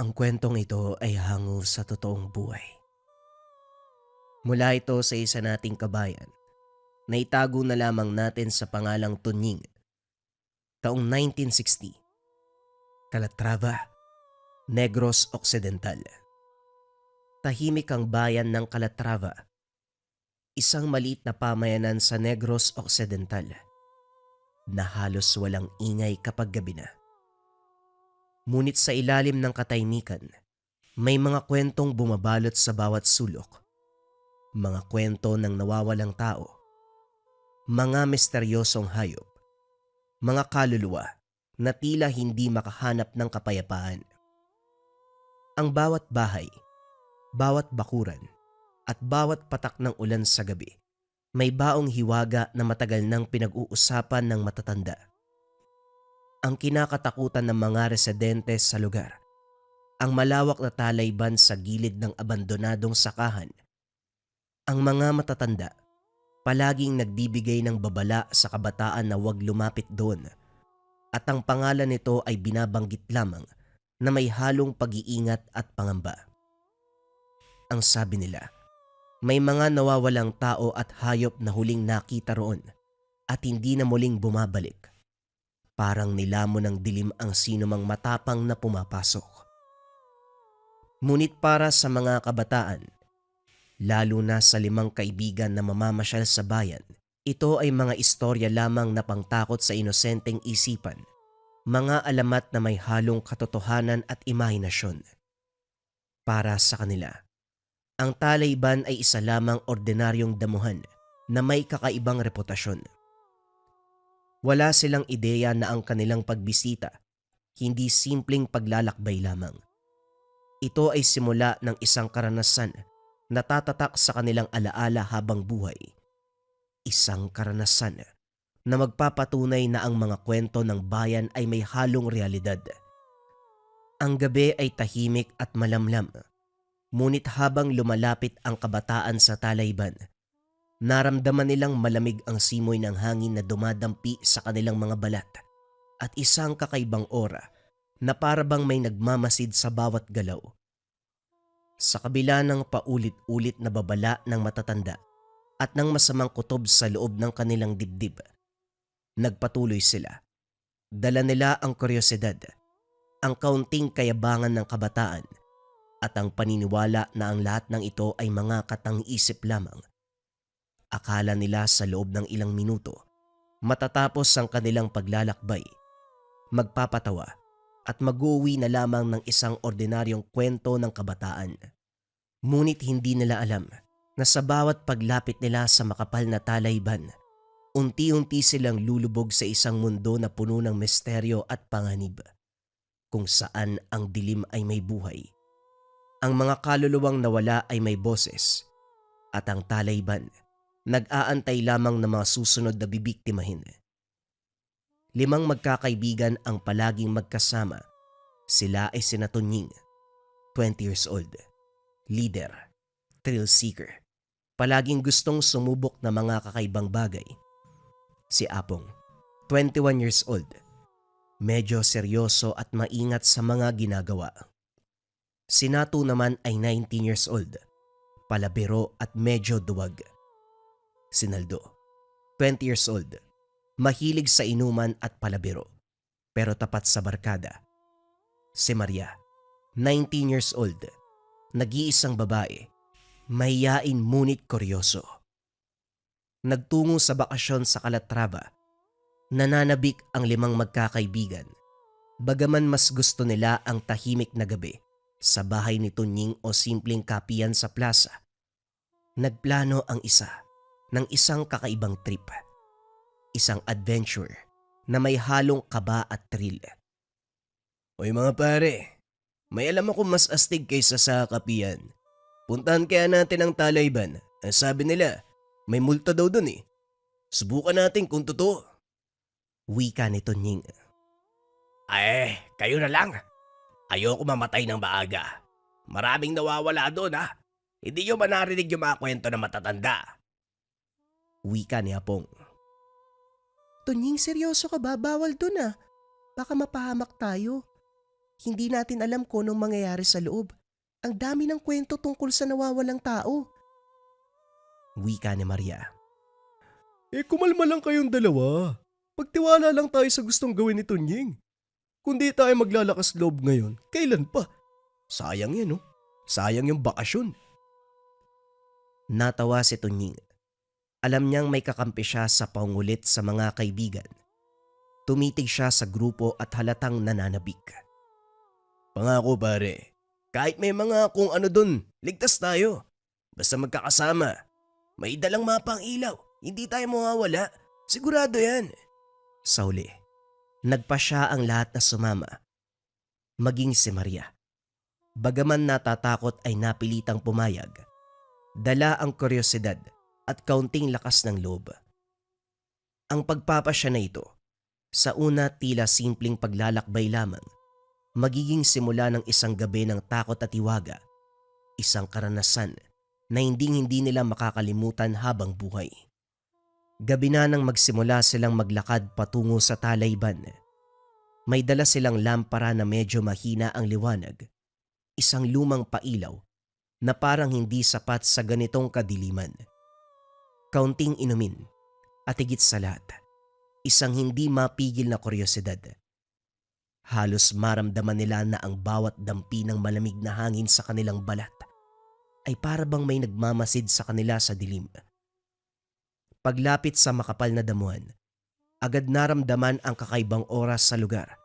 Ang kwentong ito ay hango sa totoong buhay. Mula ito sa isa nating kabayan na itago na lamang natin sa pangalang Tunying. Taong 1960, Calatrava, Negros Occidental. Tahimik ang bayan ng Calatrava, isang maliit na pamayanan sa Negros Occidental na halos walang ingay kapag gabi na. Ngunit sa ilalim ng katahimikan, may mga kwentong bumabalot sa bawat sulok. Mga kwento ng nawawalang tao, mga misteryosong hayop, mga kaluluwa na tila hindi makahanap ng kapayapaan. Ang bawat bahay, bawat bakuran, at bawat patak ng ulan sa gabi, may baong hiwaga na matagal nang pinag-uusapan ng matatanda. Ang kinakatakutan ng mga residente sa lugar, ang malawak na talayban sa gilid ng abandonadong sakahan. Ang mga matatanda, palaging nagbibigay ng babala sa kabataan na huwag lumapit doon, at ang pangalan nito ay binabanggit lamang na may halong pag-iingat at pangamba. Ang sabi nila, may mga nawawalang tao at hayop na huling nakita roon at hindi na muling bumabalik. Parang nilamon ng dilim ang sinumang matapang na pumapasok. Ngunit para sa mga kabataan, lalo na sa 5 kaibigan na mamamasyal sa bayan, ito ay mga istorya lamang na pangtakot sa inosenteng isipan, mga alamat na may halong katotohanan at imahinasyon. Para sa kanila, ang talayban ay isa lamang ordinaryong damuhan na may kakaibang reputasyon. Wala silang ideya na ang kanilang pagbisita, hindi simpleng paglalakbay lamang. Ito ay simula ng isang karanasan na tatatak sa kanilang alaala habang buhay. Isang karanasan na magpapatunay na ang mga kwento ng bayan ay may halong realidad. Ang gabi ay tahimik at malamlam, ngunit habang lumalapit ang kabataan sa talayban, naramdaman nilang malamig ang simoy ng hangin na dumadampi sa kanilang mga balat at isang kakaibang aura na parabang may nagmamasid sa bawat galaw. Sa kabila ng paulit-ulit na babala ng matatanda at ng masamang kutob sa loob ng kanilang dibdib, nagpatuloy sila. Dala nila ang kuryosidad, ang kaunting kayabangan ng kabataan, at ang paniniwala na ang lahat ng ito ay mga katang-isip lamang. Akala nila sa loob ng ilang minuto, matatapos ang kanilang paglalakbay, magpapatawa at mag-uwi na lamang ng isang ordinaryong kwento ng kabataan. Ngunit hindi nila alam na sa bawat paglapit nila sa makapal na talayban, unti-unti silang lulubog sa isang mundo na puno ng misteryo at panganib, kung saan ang dilim ay may buhay. Ang mga kaluluwang nawala ay may boses, at ang talayban nag-aantay lamang ng mga susunod na bibiktimahin. 5 magkakaibigan ang palaging magkasama. Sila ay sina Tunying, 20 years old, leader, thrill seeker, palaging gustong sumubok ng mga kakaibang bagay. Si Apong, 21 years old, medyo seryoso at maingat sa mga ginagawa. Si Natu naman ay 19 years old, palabiro at medyo duwag. Si Naldo, 20 years old, mahilig sa inuman at palabiro, pero tapat sa barkada. Si Maria, 19 years old, nag-iisang babae, mahiyain ngunit kuryoso. Nagtungo sa bakasyon sa Calatrava, nananabik ang 5 magkakaibigan, bagaman mas gusto nila ang tahimik na gabi sa bahay ni Tunying o simpleng kapiyan sa plaza. Nagplano ang isa ng isang kakaibang trip, isang adventure na may halong kaba at thrill. Hoy mga pare, may alam ako mas astig kaysa sa kapiyan. Puntahan kaya natin ang talayban. Ang sabi nila, may multa daw dun eh. Subukan natin kung totoo. Wika ni Tunying. Ay, kayo na lang. Ayoko mamatay ng maaga. Maraming nawawala doon ha. Hindi nyo ba narinig yung mga kwento ng matatanda? Wika ni Apong. Tunying, seryoso ka ba? Bawal dun ah. Baka mapahamak tayo. Hindi natin alam kung anong mangyayari sa loob. Ang dami ng kwento tungkol sa nawawalang tao. Wika ni Maria. Kumalma lang kayong dalawa. Pagtiwala lang tayo sa gustong gawin ni Tunying. Kung di tayo maglalakas loob ngayon, kailan pa? Sayang yan, oh. Sayang yung bakasyon. Natawa si Tunying. Alam niyang may kakampi siya sa pangulit sa mga kaibigan. Tumitig siya sa grupo at halatang nananabik. Pangako pare, kahit may mga kung ano dun, ligtas tayo. Basta magkakasama. May dalang mapa ang ilaw, hindi tayo mawawala. Sigurado yan. Sa huli, nagpa siya ang lahat na sumama. Maging si Maria. Bagaman natatakot ay napilitang pumayag. Dala ang kuryosidad at kaunting lakas ng loob. Ang pagpapasya na ito, sa una tila simpleng paglalakbay lamang, magiging simula ng isang gabi ng takot at iwaga, isang karanasan na hindi nila makakalimutan habang buhay. Gabi na nang magsimula silang maglakad patungo sa Talayban. May dala silang lampara na medyo mahina ang liwanag, isang lumang pailaw na parang hindi sapat sa ganitong kadiliman. Kaunting inumin at higit sa lahat, isang hindi mapigil na kuryosidad. Halos maramdaman nila na ang bawat dampi ng malamig na hangin sa kanilang balat ay para bang may nagmamasid sa kanila sa dilim. Paglapit sa makapal na damuhan, agad naramdaman ang kakaibang oras sa lugar.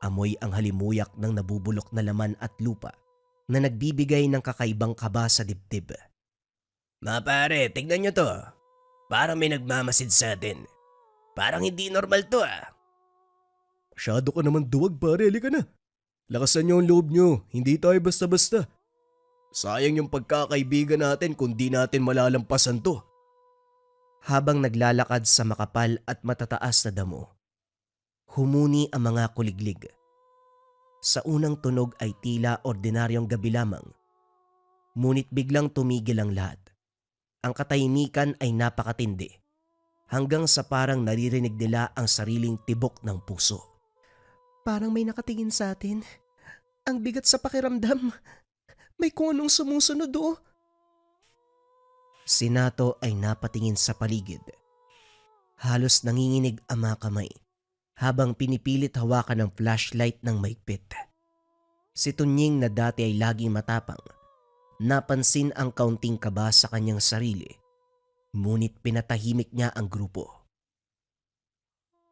Amoy ang halimuyak ng nabubulok na laman at lupa na nagbibigay ng kakaibang kaba sa dibdib. Mga pare, tignan nyo to. Parang may nagmamasid sa atin. Parang hindi normal to ah. Masyado ka naman duwag pare, halika na. Lakasan niyo ang loob niyo, hindi tayo basta-basta. Sayang yung pagkakaibigan natin kung di natin malalampasan to. Habang naglalakad sa makapal at matataas na damo, humuni ang mga kuliglig. Sa unang tunog ay tila ordinaryong gabi lamang. Ngunit biglang tumigil ang lahat. Ang katahimikan ay napakatindi, hanggang sa parang naririnig nila ang sariling tibok ng puso. Parang may nakatingin sa atin. Ang bigat sa pakiramdam. May kung anong sumusunod oh. Si Nato ay napatingin sa paligid. Halos nanginginig ang mga kamay habang pinipilit hawakan ng flashlight ng maigpit. Si Tunying na dati ay laging matapang, napansin ang kaunting kaba sa kanyang sarili, ngunit pinatahimik niya ang grupo.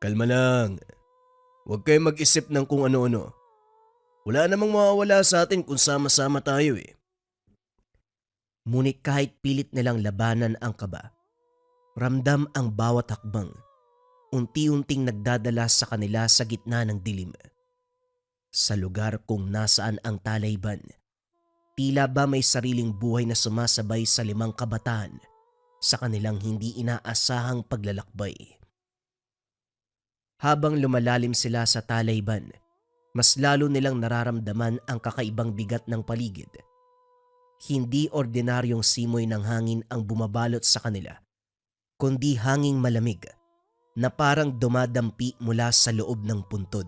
Kalma lang. Huwag kayong mag-isip ng kung ano-ano. Wala namang mawawala sa atin kung sama-sama tayo eh. Ngunit kahit pilit nilang labanan ang kaba, ramdam ang bawat hakbang, unti-unting nagdadala sa kanila sa gitna ng dilim. Sa lugar kung nasaan ang Talayban, tila ba may sariling buhay na sumasabay sa 5 kabataan sa kanilang hindi inaasahang paglalakbay. Habang lumalalim sila sa Talayban, mas lalo nilang nararamdaman ang kakaibang bigat ng paligid. Hindi ordinaryong simoy ng hangin ang bumabalot sa kanila, kundi hanging malamig na parang dumadampi mula sa loob ng puntod.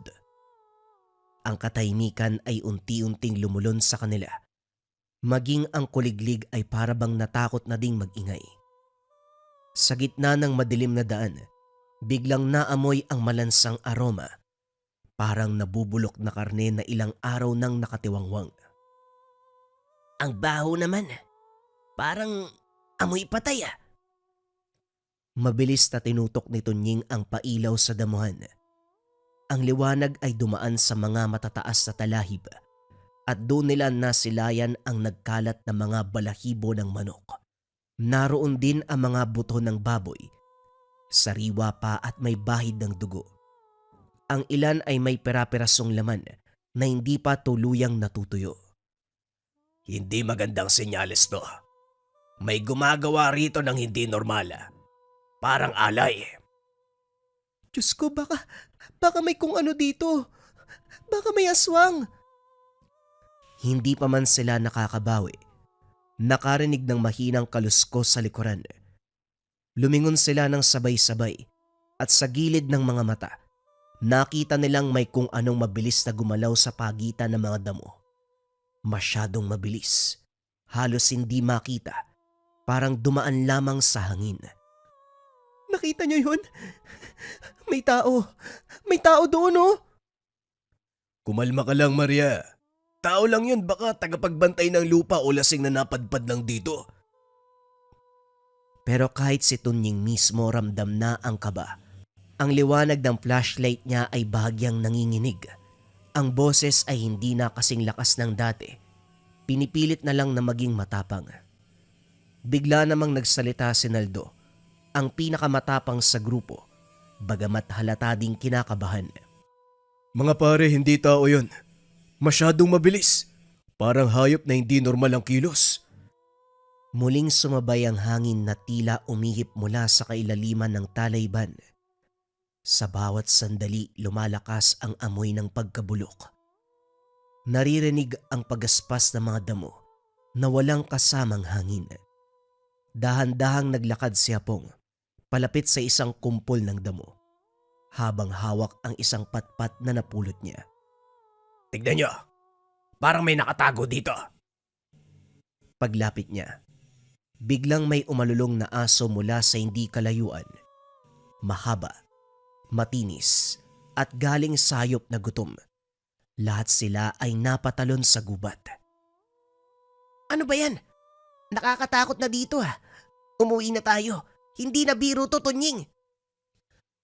Ang katahimikan ay unti-unting lumulon sa kanila. Maging ang kuliglig ay parabang natakot na ding magingay. Sa gitna ng madilim na daan, biglang naamoy ang malansang aroma, parang nabubulok na karne na ilang araw nang nakatiwangwang. Ang baho naman. Parang amoy patay ah. Mabilis na tinutok ni Tunying ang pailaw sa damuhan. Ang liwanag ay dumaan sa mga matataas na talahib at doon nila nasilayan ang nagkalat na mga balahibo ng manok. Naroon din ang mga buto ng baboy, sariwa pa at may bahid ng dugo. Ang ilan ay may pera-perasong laman na hindi pa tuluyang natutuyo. Hindi magandang senyales to. May gumagawa rito ng hindi normal ah. Parang alay. Diyos ko, baka may kung ano dito. Baka may aswang. Hindi pa man sila nakakabawi. Nakarinig ng mahinang kaluskos sa likuran. Lumingon sila ng sabay-sabay at sa gilid ng mga mata, Nakita nilang may kung anong mabilis na gumalaw sa pagitan ng mga damo. Masyadong mabilis. Halos hindi makita. Parang dumaan lamang sa hangin. Nakita niyo yun? May tao. May tao doon, oh. Kumalma ka lang, Maria. Tao lang yun, baka tagapagbantay ng lupa o lasing na napadpad lang dito. Pero kahit si Tunying mismo ramdam na ang kaba. Ang liwanag ng flashlight niya ay bahagyang nanginginig. Ang boses ay hindi na kasing lakas ng dati. Pinipilit na lang na maging matapang. Bigla namang nagsalita si Naldo, ang pinakamatapang sa grupo, bagamat halata ding kinakabahan. Mga pare, hindi tao yun. Masyadong mabilis. Parang hayop na hindi normal ang kilos. Muling sumabay ang hangin na tila umihip mula sa kailaliman ng talayban. Sa bawat sandali lumalakas ang amoy ng pagkabulok. Naririnig ang pagaspas ng mga damo na walang kasamang hangin. Dahan-dahang naglakad si Apong palapit sa isang kumpol ng damo habang hawak ang isang patpat na napulot niya. Tignan nyo, parang may nakatago dito. Paglapit niya, biglang may umalulong na aso mula sa hindi kalayuan. Mahaba, matinis at galing sayop na gutom. Lahat sila ay napatalon sa gubat. Ano ba yan? Nakakatakot na dito ah. Umuwi na tayo. Hindi na biro to, Tunying.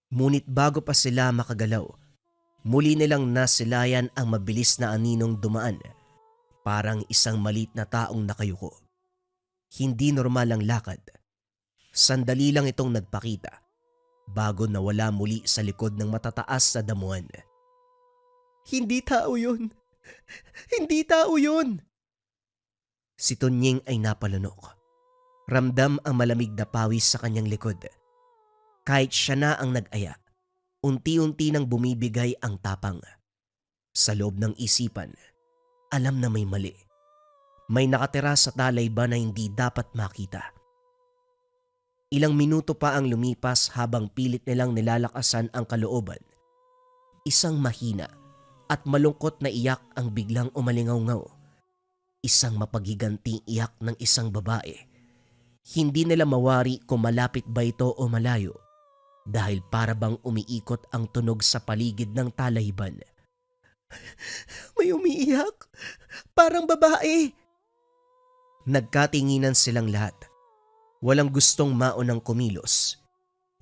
Ngunit bago pa sila makagalaw, muli nilang nasilayan ang mabilis na aninong dumaan. Parang isang malit na taong nakayuko. Hindi normal ang lakad. Sandali lang itong nagpakita bago nawala muli sa likod ng matataas na damuhan. Hindi tao yun. Hindi tao yun. Si Tunying ay napalunok. Ramdam ang malamig na pawis sa kanyang likod. Kahit siya na ang nag-aya, unti-unti nang bumibigay ang tapang. Sa loob ng isipan, alam na may mali. May nakatira sa talayban na hindi dapat makita. Ilang minuto pa ang lumipas habang pilit nilang nilalakasan ang kalooban. Isang mahina at malungkot na iyak ang biglang umalingaw-ngaw. Isang mapaghiganting iyak ng isang babae. Hindi nila mawari kung malapit ba ito o malayo dahil para bang umiikot ang tunog sa paligid ng talayban. May umiiyak. Parang babae. Nagkatinginan silang lahat. Walang gustong maunang kumilos.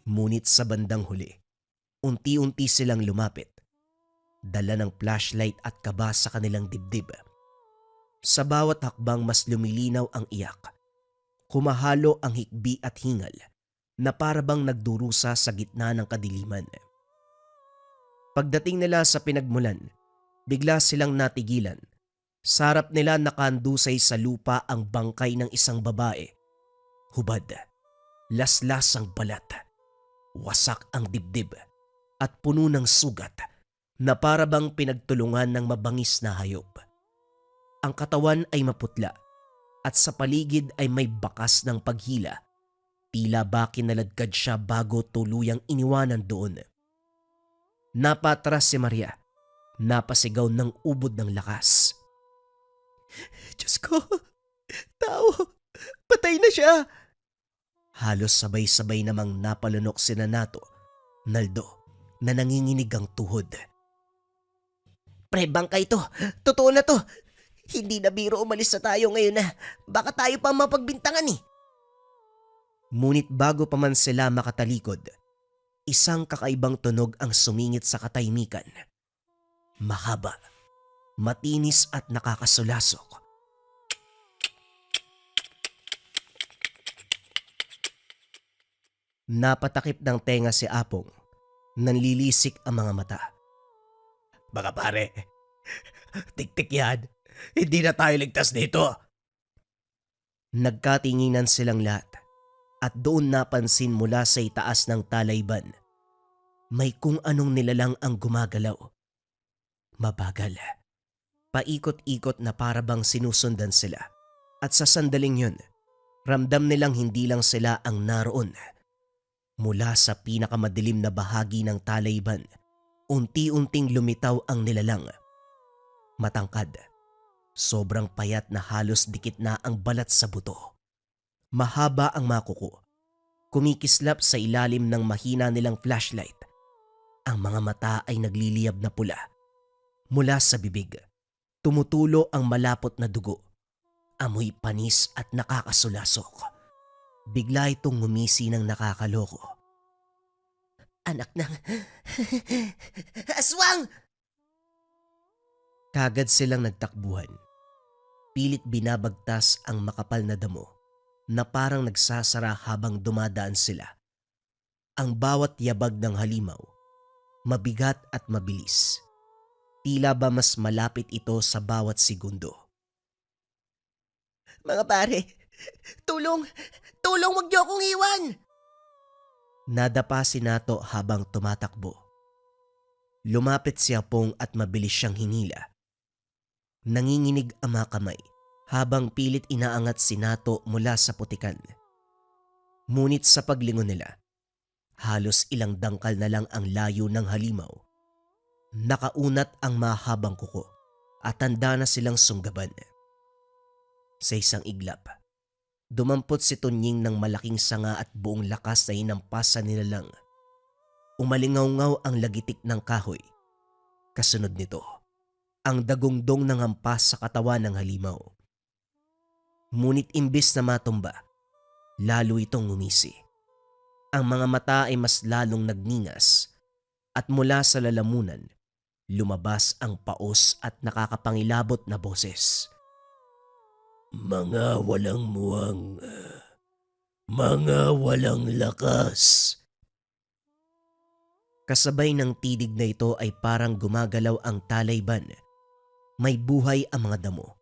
Ngunit sa bandang huli, unti-unti silang lumapit. Dala ng flashlight at kaba sa kanilang dibdib. Sa bawat hakbang mas lumilinaw ang iyak. Kumahalo ang hikbi at hingal na parabang nagdurusa sa gitna ng kadiliman. Pagdating nila sa pinagmulan, bigla silang natigilan. Sa harap nila nakandusay sa lupa ang bangkay ng isang babae. Hubad, laslas ang balat, wasak ang dibdib at puno ng sugat na parabang pinagtulungan ng mabangis na hayop. Ang katawan ay maputla at sa paligid ay may bakas ng paghila. Tila ba kinaladkad siya bago tuluyang iniwanan doon. Napatras si Maria. Napasigaw ng ubod ng lakas. Diyos ko, tao, patay na siya. Halos sabay-sabay namang napalunok si Nato, Naldo, na nanginginig ang tuhod. Pre, bangkay to. Totoo na to. Hindi na biro umalis na tayo ngayon na. Baka tayo pa mapagbintangan eh. Ngunit bago pa man sila makatalikod, isang kakaibang tunog ang sumingit sa katahimikan. Mahaba, matinis at nakakasulasok. Napatakip ng tenga si Apong. Nanlilisik ang mga mata. Baka pare, tik-tik yan. Hindi na tayo ligtas dito. Nagkatinginan silang lahat at doon napansin mula sa itaas ng talayban. May kung anong nilalang ang gumagalaw. Mabagal. Paikot-ikot na parabang sinusundan sila. At sa sandaling yun, ramdam nilang hindi lang sila ang naroon. Mula sa pinakamadilim na bahagi ng talayban, Unti-unting lumitaw ang nilalang. Matangkad. Sobrang payat na halos dikit na ang balat sa buto. Mahaba ang mga kuko. Kumikislap sa ilalim ng mahina nilang flashlight. Ang mga mata ay nagliliyab na pula. Mula sa bibig, tumutulo ang malapot na dugo. Amoy panis at nakakasulasok. Bigla itong ngumisi ng nakakaloko. Anak ng aswang! Kagad silang nagtakbuhan. Pilit binabagtas ang makapal na damo na parang nagsasara habang dumadaan sila. Ang bawat yabag ng halimaw, mabigat at mabilis. Tila ba mas malapit ito sa bawat segundo. Mga pare, tulong! Tulong, wag niyo akong iwan! Nadapa si Nato habang tumatakbo. Lumapit si Apong at mabilis siyang hinila. Nanginginig ang mga kamay habang pilit inaangat si Nato mula sa putikan. Ngunit sa paglingon nila, halos ilang dangkal na lang ang layo ng halimaw. Nakaunat ang mahabang kuko at tanda na silang sunggaban. Sa isang iglap, dumampot si Tunying ng malaking sanga at buong lakas na hinampas sa nilalang. Umalingaw-ngaw ang lagitik ng kahoy. Kasunod nito, ang dagungdong ng hampas sa katawan ng halimaw. Ngunit imbis na matumba, lalo itong ngumisi. Ang mga mata ay mas lalong nagningas at mula sa lalamunan, lumabas ang paos at nakakapangilabot na boses. Mga walang muwang, mga walang lakas. Kasabay ng tidig na ito ay parang gumagalaw ang talayban. May buhay ang mga damo.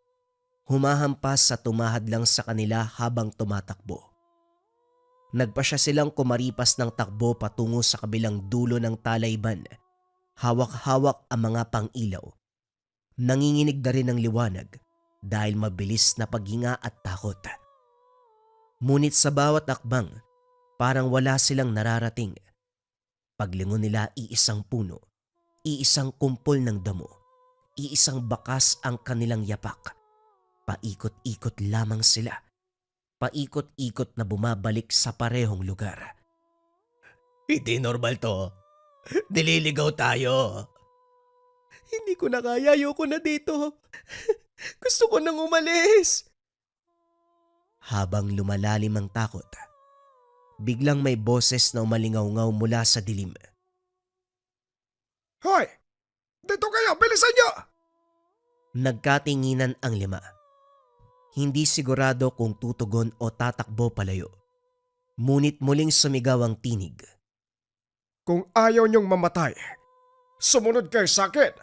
Humahampas sa tumahad lang sa kanila habang tumatakbo. Nagpasya silang kumaripas ng takbo patungo sa kabilang dulo ng talayban. Hawak-hawak ang mga pang-ilaw. Nanginginig na rin ang liwanag dahil mabilis na paghinga at takot. Ngunit sa bawat akbang, parang wala silang nararating. Paglingon nila, iisang puno, iisang kumpol ng damo, iisang bakas ang kanilang yapak. Paikot-ikot lamang sila. Paikot-ikot na bumabalik sa parehong lugar. Hindi normal to. Nililigaw tayo. Hindi ko na kaya, ayoko na dito. Gusto ko nang umalis. Habang lumalalim ang takot, biglang may boses na umalingaw-ngaw mula sa dilim. Hoy! Dito kayo! Bilisan niyo! Nagkatinginan ang lima. Hindi sigurado kung tutugon o tatakbo palayo. Ngunit muling sumigaw ang tinig. Kung ayaw niyong mamatay, sumunod kayo sa akin.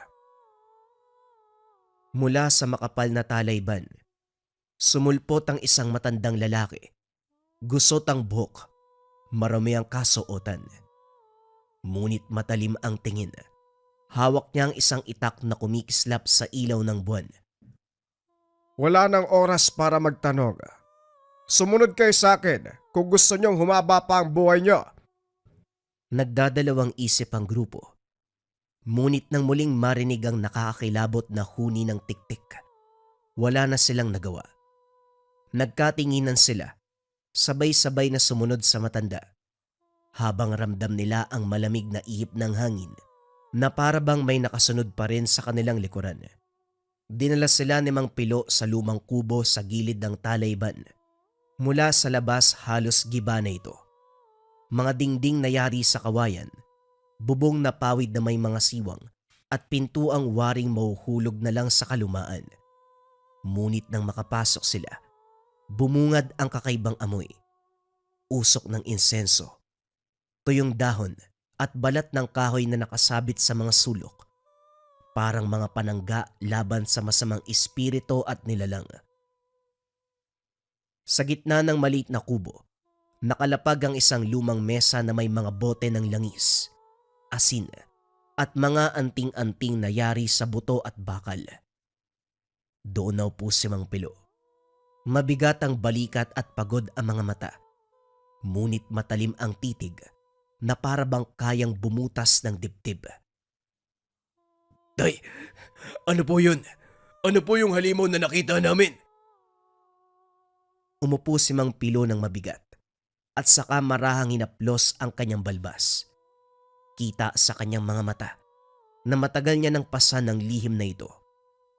Mula sa makapal na talayban, sumulpot ang isang matandang lalaki. Gusot ang buhok, marami ang kasuotan. Ngunit matalim ang tingin. Hawak niya ang isang itak na kumikislap sa ilaw ng buwan. Wala nang oras para magtanong. Sumunod kayo sa akin kung gusto niyong humaba pa ang buhay niyo. Nagdadalawang isip ang grupo. Ngunit nang muling marinig ang nakakakilabot na huni ng tiktik, wala na silang nagawa. Nagkatinginan sila, sabay-sabay na sumunod sa matanda, habang ramdam nila ang malamig na ihip ng hangin na parabang may nakasunod pa rin sa kanilang likuran. Dinala sila ni Mang Pilo sa lumang kubo sa gilid ng talayban. Mula sa labas halos giba na ito. Mga dingding na yari sa kawayan, bubong na pawid na may mga siwang at pintuang waring mahuhulog na lang sa kalumaan. Ngunit nang makapasok sila, bumungad ang kakaibang amoy. Usok ng insenso, tuyong dahon at balat ng kahoy na nakasabit sa mga sulok. Parang mga panangga laban sa masamang espiritu at nilalang. Sa gitna ng maliit na kubo, nakalapag ang isang lumang mesa na may mga bote ng langis, asin at mga anting-anting na yari sa buto at bakal. Doon naupo si Mang Pilo. Mabigat ang balikat at pagod ang mga mata. Ngunit matalim ang titig na parabang kayang bumutas ng dibdib. Tay, ano po yun? Ano po yung halimaw na nakita namin? Umupo si Mang Pilo ng mabigat at saka marahang hinaplos ang kanyang balbas. Kita sa kanyang mga mata na matagal niya nang pasan ng lihim na ito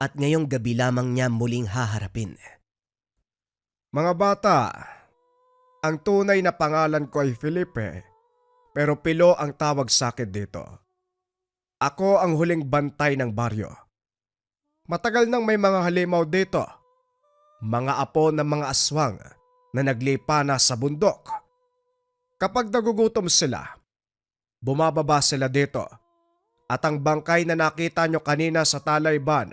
at ngayong gabi lamang niya muling haharapin. Mga bata, ang tunay na pangalan ko ay Felipe, pero Pilo ang tawag sa akin dito. Ako ang huling bantay ng baryo. Matagal nang may mga halimaw dito. Mga apo ng mga aswang na naglipa na sa bundok. Kapag nagugutom sila, bumababa sila dito. At ang bangkay na nakita nyo kanina sa Talayban,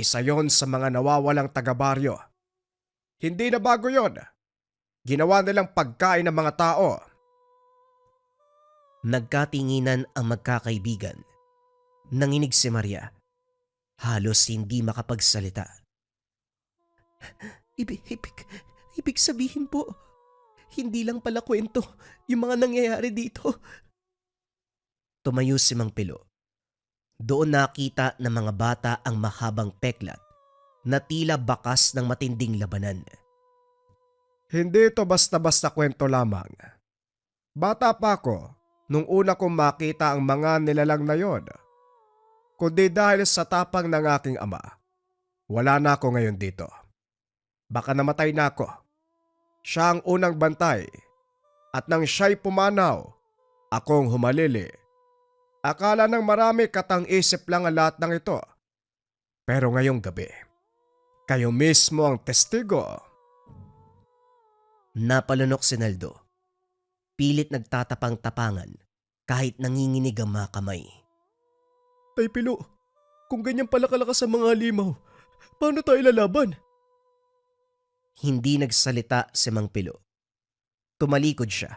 isa yon sa mga nawawalang taga-baryo. Hindi na bago yon. Ginawa nilang pagkain ng mga tao. Nagkatinginan ang magkakaibigan. Nanginig si Maria. Halos hindi makapagsalita. Ibig sabihin po, hindi lang pala kwento yung mga nangyayari dito. Tumayo si Mang Pilo. Doon nakita ng mga bata ang mahabang peklat na tila bakas ng matinding labanan. Hindi ito basta-basta kwento lamang. Bata pa ako nung una kong makita ang mga nilalang na yon. Kundi dahil sa tapang ng aking ama, wala na ako ngayon dito. Baka namatay na ako. Siya ang unang bantay at nang siya'y pumanaw, akong humalili. Akala ng marami katang-isip lang ang lahat ng ito. Pero ngayong gabi, kayo mismo ang testigo. Napalunok si Naldo. Pilit nagtatapang-tapangan kahit nanginginig ang mga kamay. Tay Pilo, kung ganyan pala kalakas ang mga halimaw, paano tayo lalaban? Hindi nagsalita si Mang Pilo. Tumalikod siya.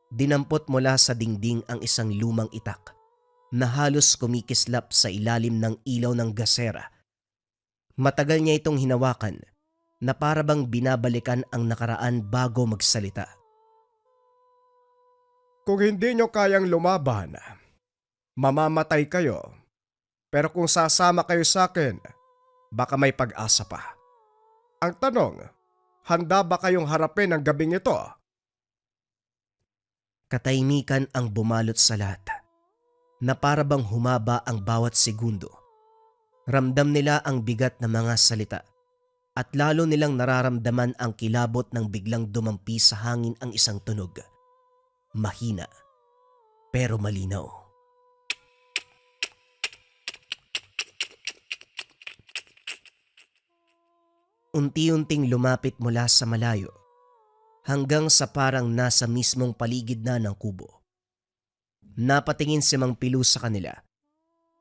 Dinampot mula sa dingding ang isang lumang itak na halos kumikislap sa ilalim ng ilaw ng gasera. Matagal niya itong hinawakan na para bang binabalikan ang nakaraan bago magsalita. Kung hindi nyo kayang lumaban, mamamatay kayo. Pero kung sasama kayo sa akin, baka may pag-asa pa. Ang tanong, handa ba kayong harapin ang gabing ito? Katahimikan ang bumalot sa lahat, na para bang humaba ang bawat segundo. Ramdam nila ang bigat ng mga salita at lalo nilang nararamdaman ang kilabot ng biglang dumampi sa hangin ang isang tunog. Mahina, pero malinaw. Unti-unting lumapit mula sa malayo hanggang sa parang nasa mismong paligid na ng kubo. Napatingin si Mang Pilo sa kanila.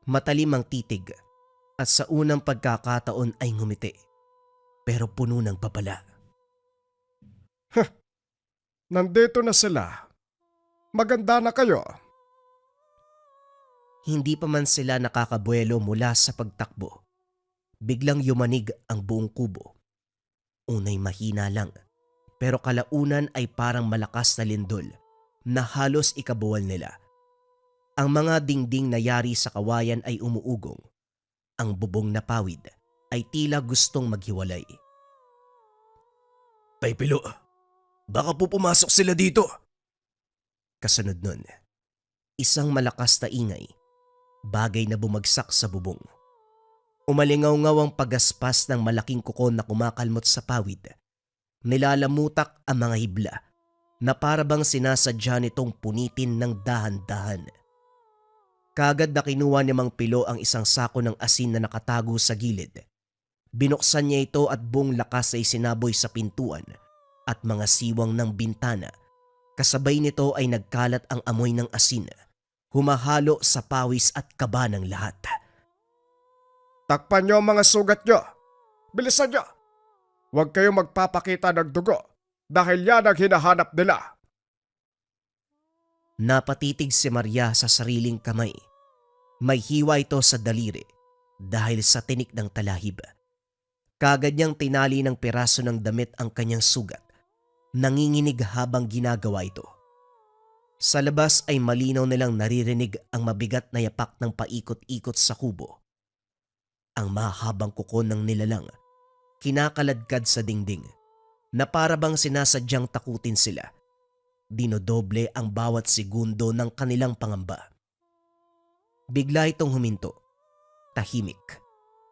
Matalim ang titig at sa unang pagkakataon ay ngumiti, pero puno ng babala. Nandito na sila. Maganda na kayo. Hindi pa man sila nakakabuelo mula sa pagtakbo. Biglang yumanig ang buong kubo. Unay mahina lang, pero kalaunan ay parang malakas na lindol na halos ikabuwal nila. Ang mga dingding na yari sa kawayan ay umuugong. Ang bubong na pawid ay tila gustong maghiwalay. Tay Pilo, baka po pumasok sila dito. Kasunod nun, isang malakas na ingay, bagay na bumagsak sa bubong. Umalingaw-ngaw ang pagaspas ng malaking kuko na kumakalmot sa pawid. Nilalamutak ang mga hibla na para bang sinasadya nitong punitin ng dahan-dahan. Kaagad na kinuha ni Mang Pilo ang isang sako ng asin na nakatago sa gilid. Binuksan niya ito at buong lakas ay sinaboy sa pintuan at mga siwang ng bintana. Kasabay nito ay nagkalat ang amoy ng asin, humahalo sa pawis at kaba ng lahat. Takpan nyo ang mga sugat nyo. Bilisan nyo. Huwag kayong magpapakita ng dugo dahil yan ang hinahanap nila. Napatitig si Maria sa sariling kamay. May hiwa ito sa daliri dahil sa tinik ng talahib. Kaagad niyang tinali ng piraso ng damit ang kanyang sugat. Nanginginig habang ginagawa ito. Sa labas ay malinaw nilang naririnig ang mabigat na yapak ng paikot-ikot sa kubo. Ang mahabang kuko ng nilalang kinakaladkad sa dingding na para bang sinasadyang takutin sila. Dinodoble ang bawat segundo ng kanilang pangamba. Bigla itong huminto. Tahimik.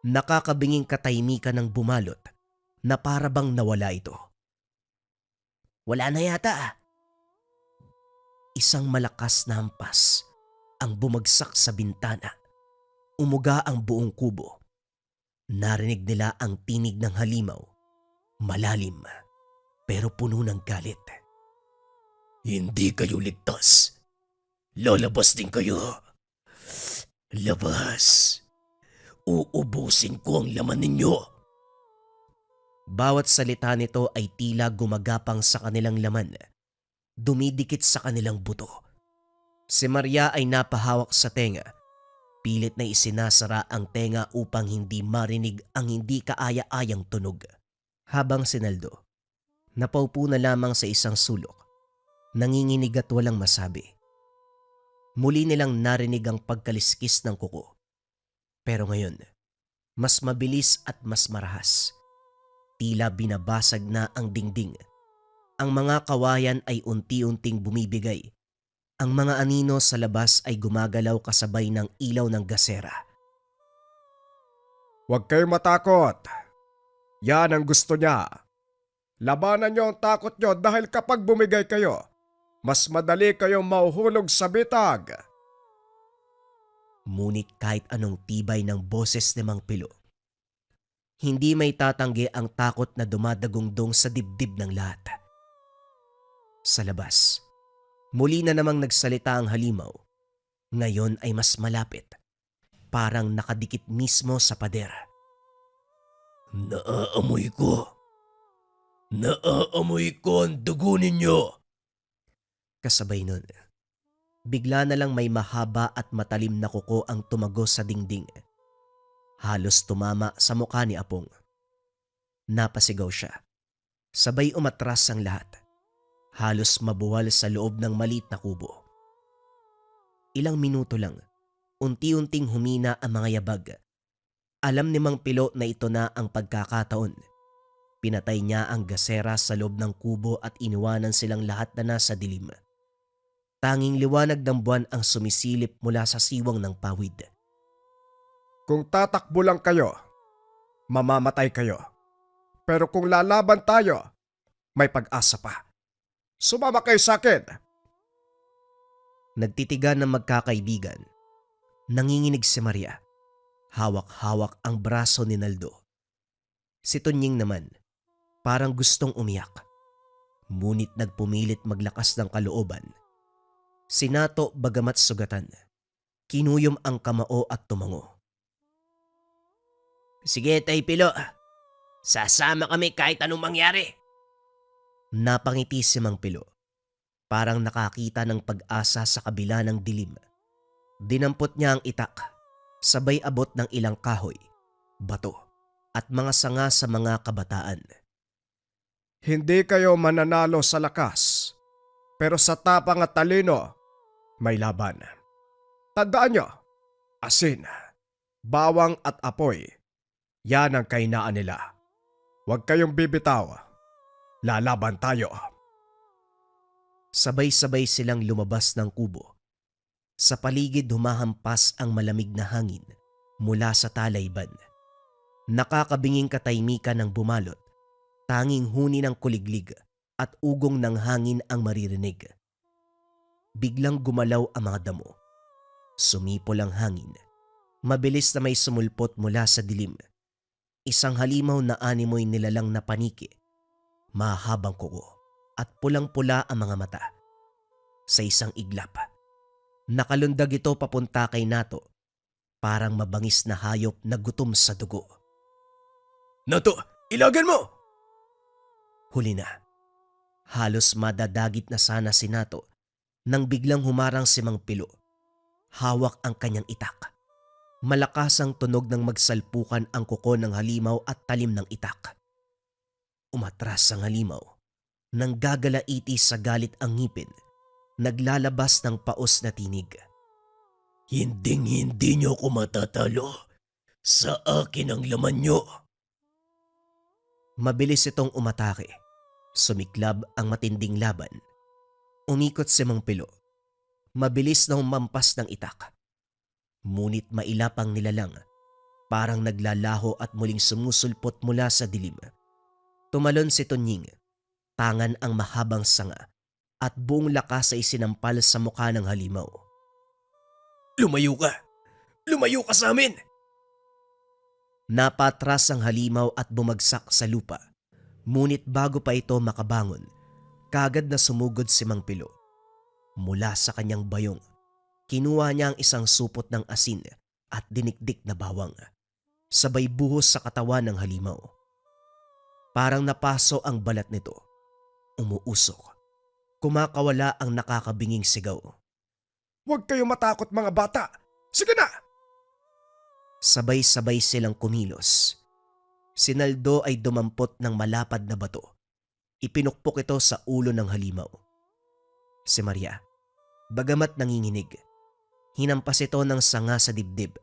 Nakakabinging katahimikan ng bumalot na para bang nawala ito. Wala na yata ah. Isang malakas na hampas ang bumagsak sa bintana. Umuga ang buong kubo. Narinig nila ang tinig ng halimaw. Malalim pero puno ng galit. Hindi kayo ligtas. Lalabas din kayo. Labas. Uubusin ko ang laman ninyo. Bawat salita nito ay tila gumagapang sa kanilang laman. Dumidikit sa kanilang buto. Si Maria ay napahawak sa tenga. Pilit na isinasara ang tenga upang hindi marinig ang hindi kaaya-ayang tunog. Habang si Naldo, napaupo na lamang sa isang sulok, nanginginig at walang masabi. Muli nilang narinig ang pagkaliskis ng kuko. Pero ngayon, mas mabilis at mas marahas. Tila binabasag na ang dingding. Ang mga kawayan ay unti-unting bumibigay. Ang mga anino sa labas ay gumagalaw kasabay ng ilaw ng gasera. Huwag kayong matakot. Yan ang gusto niya. Labanan niyo ang takot niyo dahil kapag bumigay kayo, mas madali kayong mahuhulog sa bitag. Ngunit kahit anong tibay ng boses ni Mang Pilo, hindi may tatanggi ang takot na dumadagungdong sa dibdib ng lahat. Sa labas, muli na namang nagsalita ang halimaw. Ngayon ay mas malapit. Parang nakadikit mismo sa pader. Naaamoy ko. Naaamoy ko ang dugo ninyo. Kasabay nun, bigla na lang may mahaba at matalim na kuko ang tumagos sa dingding. Halos tumama sa mukha ni Apong. Napasigaw siya. Sabay umatras ang lahat. Halos mabuwal sa loob ng maliit na kubo. Ilang minuto lang, unti-unting humina ang mga yabag. Alam ni Mang Pilo na ito na ang pagkakataon. Pinatay niya ang gasera sa loob ng kubo at iniwanan silang lahat na nasa dilim. Tanging liwanag ng buwan ang sumisilip mula sa siwang ng pawid. Kung tatakbo lang kayo, mamamatay kayo. Pero kung lalaban tayo, may pag-asa pa. Sumama kayo sa akin. Nagtitigan ng magkakaibigan. Nanginginig si Maria. Hawak-hawak ang braso ni Naldo. Si Tunying naman, parang gustong umiyak. Ngunit nagpumilit maglakas ng kalooban. Si Nato bagamat sugatan, kinuyom ang kamao at tumango. Sige, Tay Pilo. Sasama kami kahit anong mangyari. Napangiti si Mang Pilo. Parang nakakita ng pag-asa sa kabila ng dilim. Dinampot niya ang itak. Sabay abot ng ilang kahoy, bato, at mga sanga sa mga kabataan. Hindi kayo mananalo sa lakas, pero sa tapang at talino, may laban. Tandaan nyo, asin, bawang at apoy, yan ang kainaan nila. Huwag kayong bibitaw, lalaban tayo. Sabay-sabay silang lumabas ng kubo. Sa paligid humahampas ang malamig na hangin mula sa talayban. Nakakabinging katahimikan ng bumalot, tanging huni ng kuliglig at ugong ng hangin ang maririnig. Biglang gumalaw ang mga damo. Sumipol ang hangin. Mabilis na may sumulpot mula sa dilim. Isang halimaw na animoy nilalang na paniki. Mahabang kuko at pulang-pula ang mga mata. Sa isang iglap, nakalundag ito papunta kay Nato. Parang mabangis na hayop na gutom sa dugo. Nato, ilagan mo! Huli na. Halos madadagit na sana si Nato nang biglang humarang si Mang Pilo. Hawak ang kanyang itak. Malakas ang tunog ng magsalpukan ang kuko ng halimaw at talim ng itak. Umatras ang halimaw. Nang gagalaiti sa galit ang ngipin, naglalabas ng paos na tinig. Hinding-hindi niyo ako matatalo. Sa akin ang laman niyo. Mabilis itong umatake. Sumiklab ang matinding laban. Umikot si Mang Pilo. Mabilis na humampas ng itak. Ngunit mailap ang nilalang. Parang naglalaho at muling sumusulpot mula sa dilim. Tumalon si Tunying. Tangan ang mahabang sanga at buong lakas ay sinampal sa mukha ng halimaw. Lumayo ka! Lumayo ka sa amin! Napatras ang halimaw at bumagsak sa lupa. Ngunit bago pa ito makabangon, kagad na sumugod si Mang Pilo. Mula sa kanyang bayong, kinuha niya ang isang supot ng asin at dinikdik na bawang. Sabay buhos sa katawan ng halimaw. Parang napaso ang balat nito. Umuusok. Kumakawala ang nakakabinging sigaw. Huwag kayo matakot mga bata! Sige na! Sabay-sabay silang kumilos. Si Naldo ay dumampot ng malapad na bato. Ipinukpok ito sa ulo ng halimaw. Si Maria, bagamat nanginginig, hinampas ito ng sanga sa dibdib.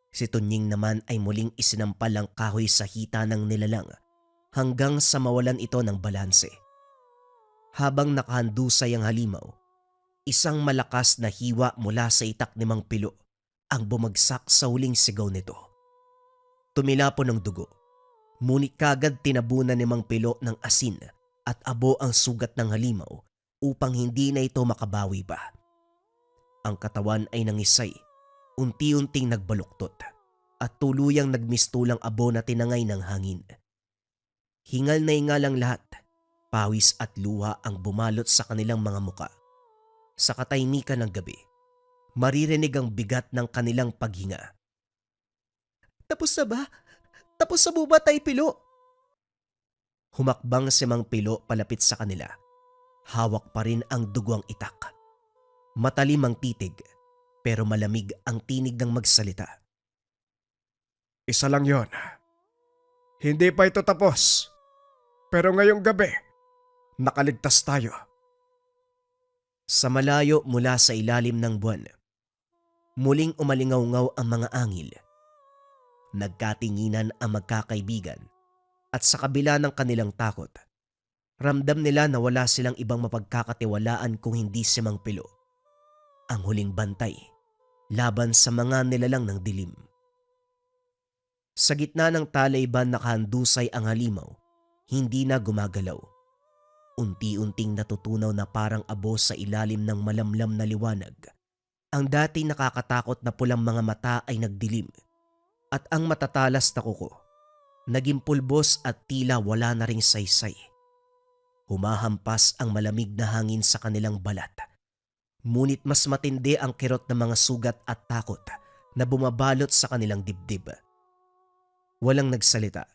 Si Tunying naman ay muling isinampal ang kahoy sa hita ng nilalang hanggang sa mawalan ito ng balanse. Habang nakahandusay ang halimaw, isang malakas na hiwa mula sa itak ni Mang Pilo ang bumagsak sa huling sigaw nito. Tumilapon ng dugo, ngunit kagad tinabunan ni Mang Pilo ng asin at abo ang sugat ng halimaw upang hindi na ito makabawi pa. Ang katawan ay nangisay, unti-unting nagbaluktot at tuluyang nagmistulang abo na tinangay ng hangin. Hingal na hingal ang lahat, pawis at luha ang bumalot sa kanilang mga muka. Sa katahimikan ng gabi, maririnig ang bigat ng kanilang paghinga. Tapos na ba? Tapos na ba Tay Pilo? Humakbang si Mang Pilo palapit sa kanila. Hawak pa rin ang dugo ang itak. Matalim ang titig, pero malamig ang tinig ng magsalita. Isa lang yon. Hindi pa ito tapos. Pero ngayong gabi, nakaligtas tayo. Sa malayo mula sa ilalim ng buwan, muling umalingaw-ngaw ang mga angil. Nagkatinginan ang magkakaibigan at sa kabila ng kanilang takot, ramdam nila na wala silang ibang mapagkakatiwalaan kung hindi si Mang Pilo, ang huling bantay laban sa mga nilalang ng dilim. Sa gitna ng talayban nakahandusay ang halimaw, hindi na gumagalaw. Unti-unting natutunaw na parang abo sa ilalim ng malamlam na liwanag. Ang dati nakakatakot na pulang mga mata ay nagdilim at ang matatalas na kuko naging pulbos at tila wala na ring saysay. Humahampas ang malamig na hangin sa kanilang balat. Ngunit mas matindi ang kirot ng mga sugat at takot na bumabalot sa kanilang dibdib. Walang nagsalita.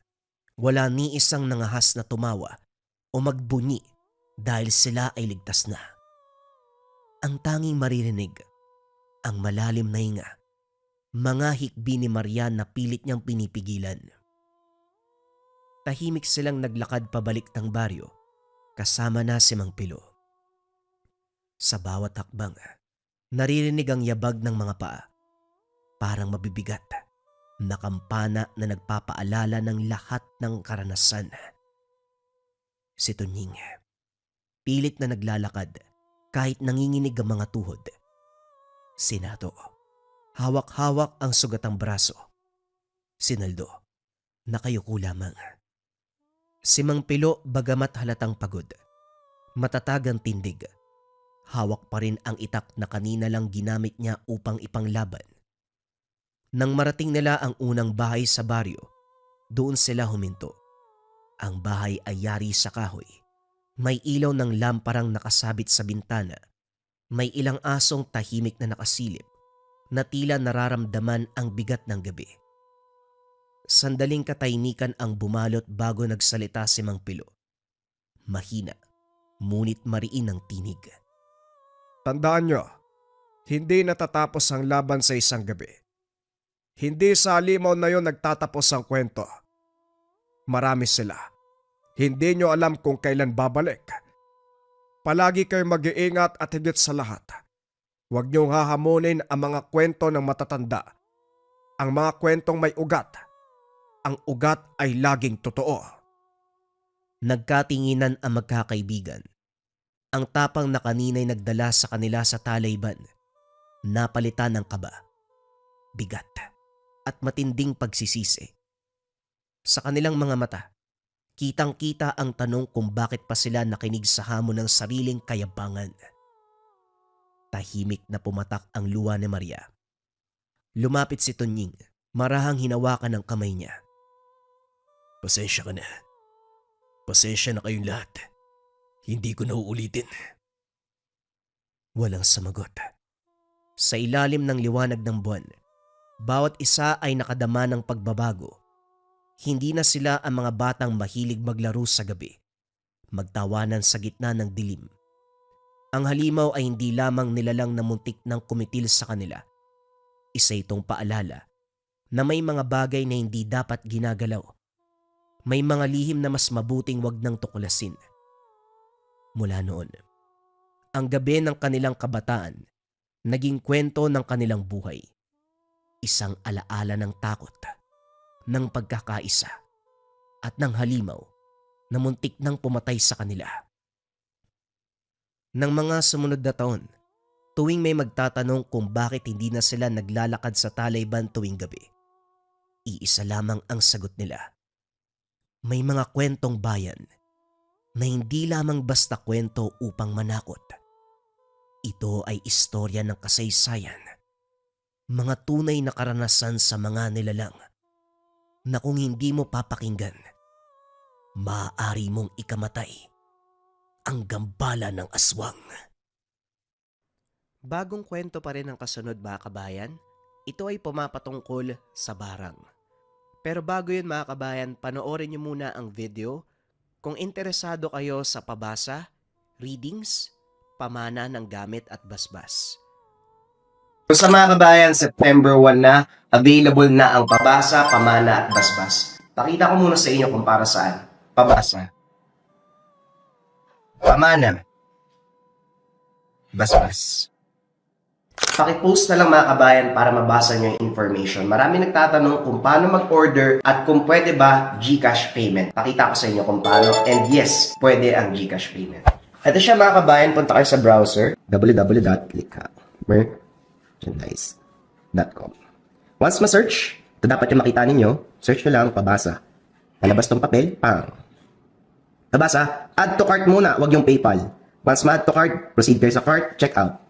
Wala ni isang nangahas na tumawa o magbunyi dahil sila ay ligtas na. Ang tanging maririnig, ang malalim na hinga, mga hikbi ni Maria na pilit niyang pinipigilan. Tahimik silang naglakad pabalik ng baryo, kasama na si Mang Pilo. Sa bawat hakbang, naririnig ang yabag ng mga paa, parang mabibigat na kampana na nagpapaalala ng lahat ng karanasan. Si Tunying, pilit na naglalakad kahit nanginginig ang mga tuhod. Si Nato, hawak-hawak ang sugatang braso. Si Naldo, nakayuko lamang. Si Mang Pilo bagamat halatang pagod, matatag ang tindig. Hawak pa rin ang itak na kanina lang ginamit niya upang ipanglaban. Nang marating nila ang unang bahay sa baryo, doon sila huminto. Ang bahay ay yari sa kahoy. May ilaw ng lamparang nakasabit sa bintana. May ilang asong tahimik na nakasilip na tila nararamdaman ang bigat ng gabi. Sandaling katahimikan ang bumalot bago nagsalita si Mang Pilo. Mahina, ngunit mariin ang tinig. Tandaan nyo, hindi natatapos ang laban sa isang gabi. Hindi sa halimaw na yon nagtatapos ang kwento. Marami sila. Hindi nyo alam kung kailan babalik. Palagi kayo mag-iingat at higit sa lahat. Huwag niyong hahamonin ang mga kwento ng matatanda. Ang mga kwentong may ugat. Ang ugat ay laging totoo. Nagkatinginan ang magkakaibigan. Ang tapang na kanina'y nagdala sa kanila sa talayban, napalitan ng kaba, bigat, at matinding pagsisisi. Sa kanilang mga mata, kitang-kita ang tanong kung bakit pa sila nakinig sa hamon ng sariling kayabangan. Tahimik na pumatak ang luha ni Maria. Lumapit si Tunying, marahang hinawakan ang kamay niya. Pasensya ka na. Pasensya na kayong lahat. Hindi ko na uulitin. Walang sumagot. Sa ilalim ng liwanag ng buwan, bawat isa ay nakadama ng pagbabago. Hindi na sila ang mga batang mahilig maglaro sa gabi, magtawanan sa gitna ng dilim. Ang halimaw ay hindi lamang nilalang na muntik ng kumitil sa kanila. Isa itong paalala na may mga bagay na hindi dapat ginagalaw. May mga lihim na mas mabuting wag nang tuklasin. Mula noon, ang gabi ng kanilang kabataan naging kwento ng kanilang buhay. Isang alaala ng takot, ng pagkakaisa, at ng halimaw na muntik nang pumatay sa kanila. Nang mga sumunod na taon, tuwing may magtatanong kung bakit hindi na sila naglalakad sa talayban tuwing gabi, iisa lamang ang sagot nila. May mga kwentong bayan na hindi lamang basta kwento upang manakot. Ito ay istorya ng kasaysayan, mga tunay na karanasan sa mga nilalang na kung hindi mo papakinggan, maaari mong ikamatay ang gambala ng aswang. Bagong kwento pa rin ang kasunod mga kabayan. Ito ay pumapatungkol sa barang. Pero bago yun mga kabayan, panoorin niyo muna ang video. Kung interesado kayo sa pabasa, readings, pamana ng gamit at basbas. So sa mga kabayan, September 1 na, available na ang pabasa, pamana at basbas. Pakita ko muna sa inyo kung para saan. Pabasa. Pamana. Basbas. Pakipost na lang mga kabayan para mabasa nyo yung information. Marami nagtatanong kung paano mag-order at kung pwede ba GCash payment. Pakita ko sa inyo kung paano. And yes, pwede ang GCash payment. Ito siya mga kabayan, punta kayo sa browser www.merchandise.com. Once ma-search, ito dapat yung makita ninyo, search nyo lang pabasa. Palabas tong papel, pang. Pabasa, add to cart muna, wag yung PayPal. Once ma-add to cart, proceed kayo sa cart, check out.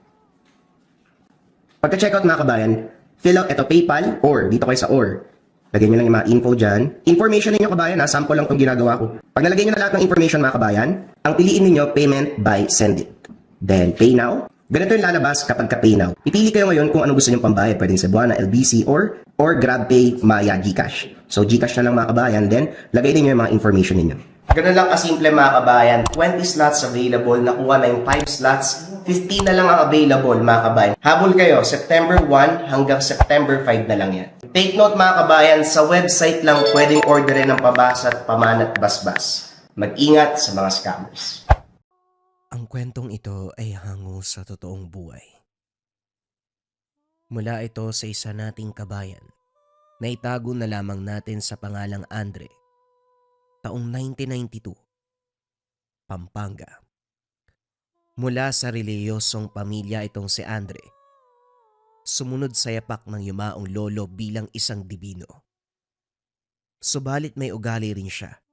Pagka-checkout mga kabayan, fill out ito PayPal or dito kayo sa or. Lagyan nyo lang yung mga info dyan. Information ninyo kabayan ha, sample lang itong ginagawa ko. Pag nalagay nyo na lahat ng information mga kabayan, ang piliin ninyo payment by send it. Then pay now. Ganito yung lalabas kapag ka pay now. Ipili kayo ngayon kung ano gusto nyo pambayad. Pwedeng Cebuana, LBC or GrabPay, Maya, GCash. So GCash na lang mga kabayan, then lagay ninyo yung mga information ninyo. Ganun lang kasimple mga kabayan. 20 slots available. Nakuha na yung 5 slots. 15 na lang ang available mga kabayan. Habol kayo. September 1 hanggang September 5 na lang yan. Take note mga kabayan, sa website lang pwedeng orderin ng pabasa at pamana at basbas. Mag-ingat sa mga scammers. Ang kwentong ito ay hango sa totoong buhay. Mula ito sa isa nating kabayan na itago na lamang natin sa pangalang Andre. Taong 1992, Pampanga. Mula sa reliyosong pamilya itong si Andre. Sumunod sa yapak ng yumaong lolo bilang isang dibino. Subalit may ugali rin siya.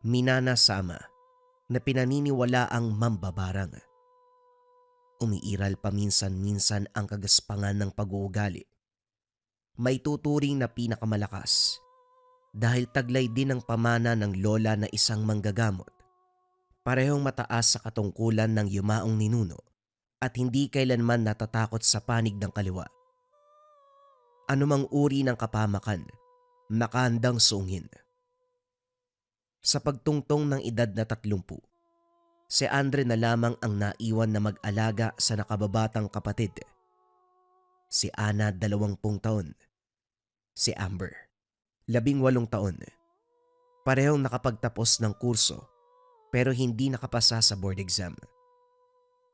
Minanasama na pinaniniwala ang mambabarang. Umiiral paminsan-minsan ang kagaspangan ng pag-uugali. May tuturing na pinakamalakas dahil taglay din ang pamana ng lola na isang manggagamot. Parehong mataas sa katungkulan ng yumaong ninuno at hindi kailanman natatakot sa panig ng kaliwa. Anumang uri ng kapamakan, nakahandang sungin. Sa pagtungtong ng edad na 30, si Andre na lamang ang naiwan na mag-alaga sa nakababatang kapatid. Si Ana 20 taon. Si Amber 18 taon. Parehong nakapagtapos ng kurso pero hindi nakapasa sa board exam.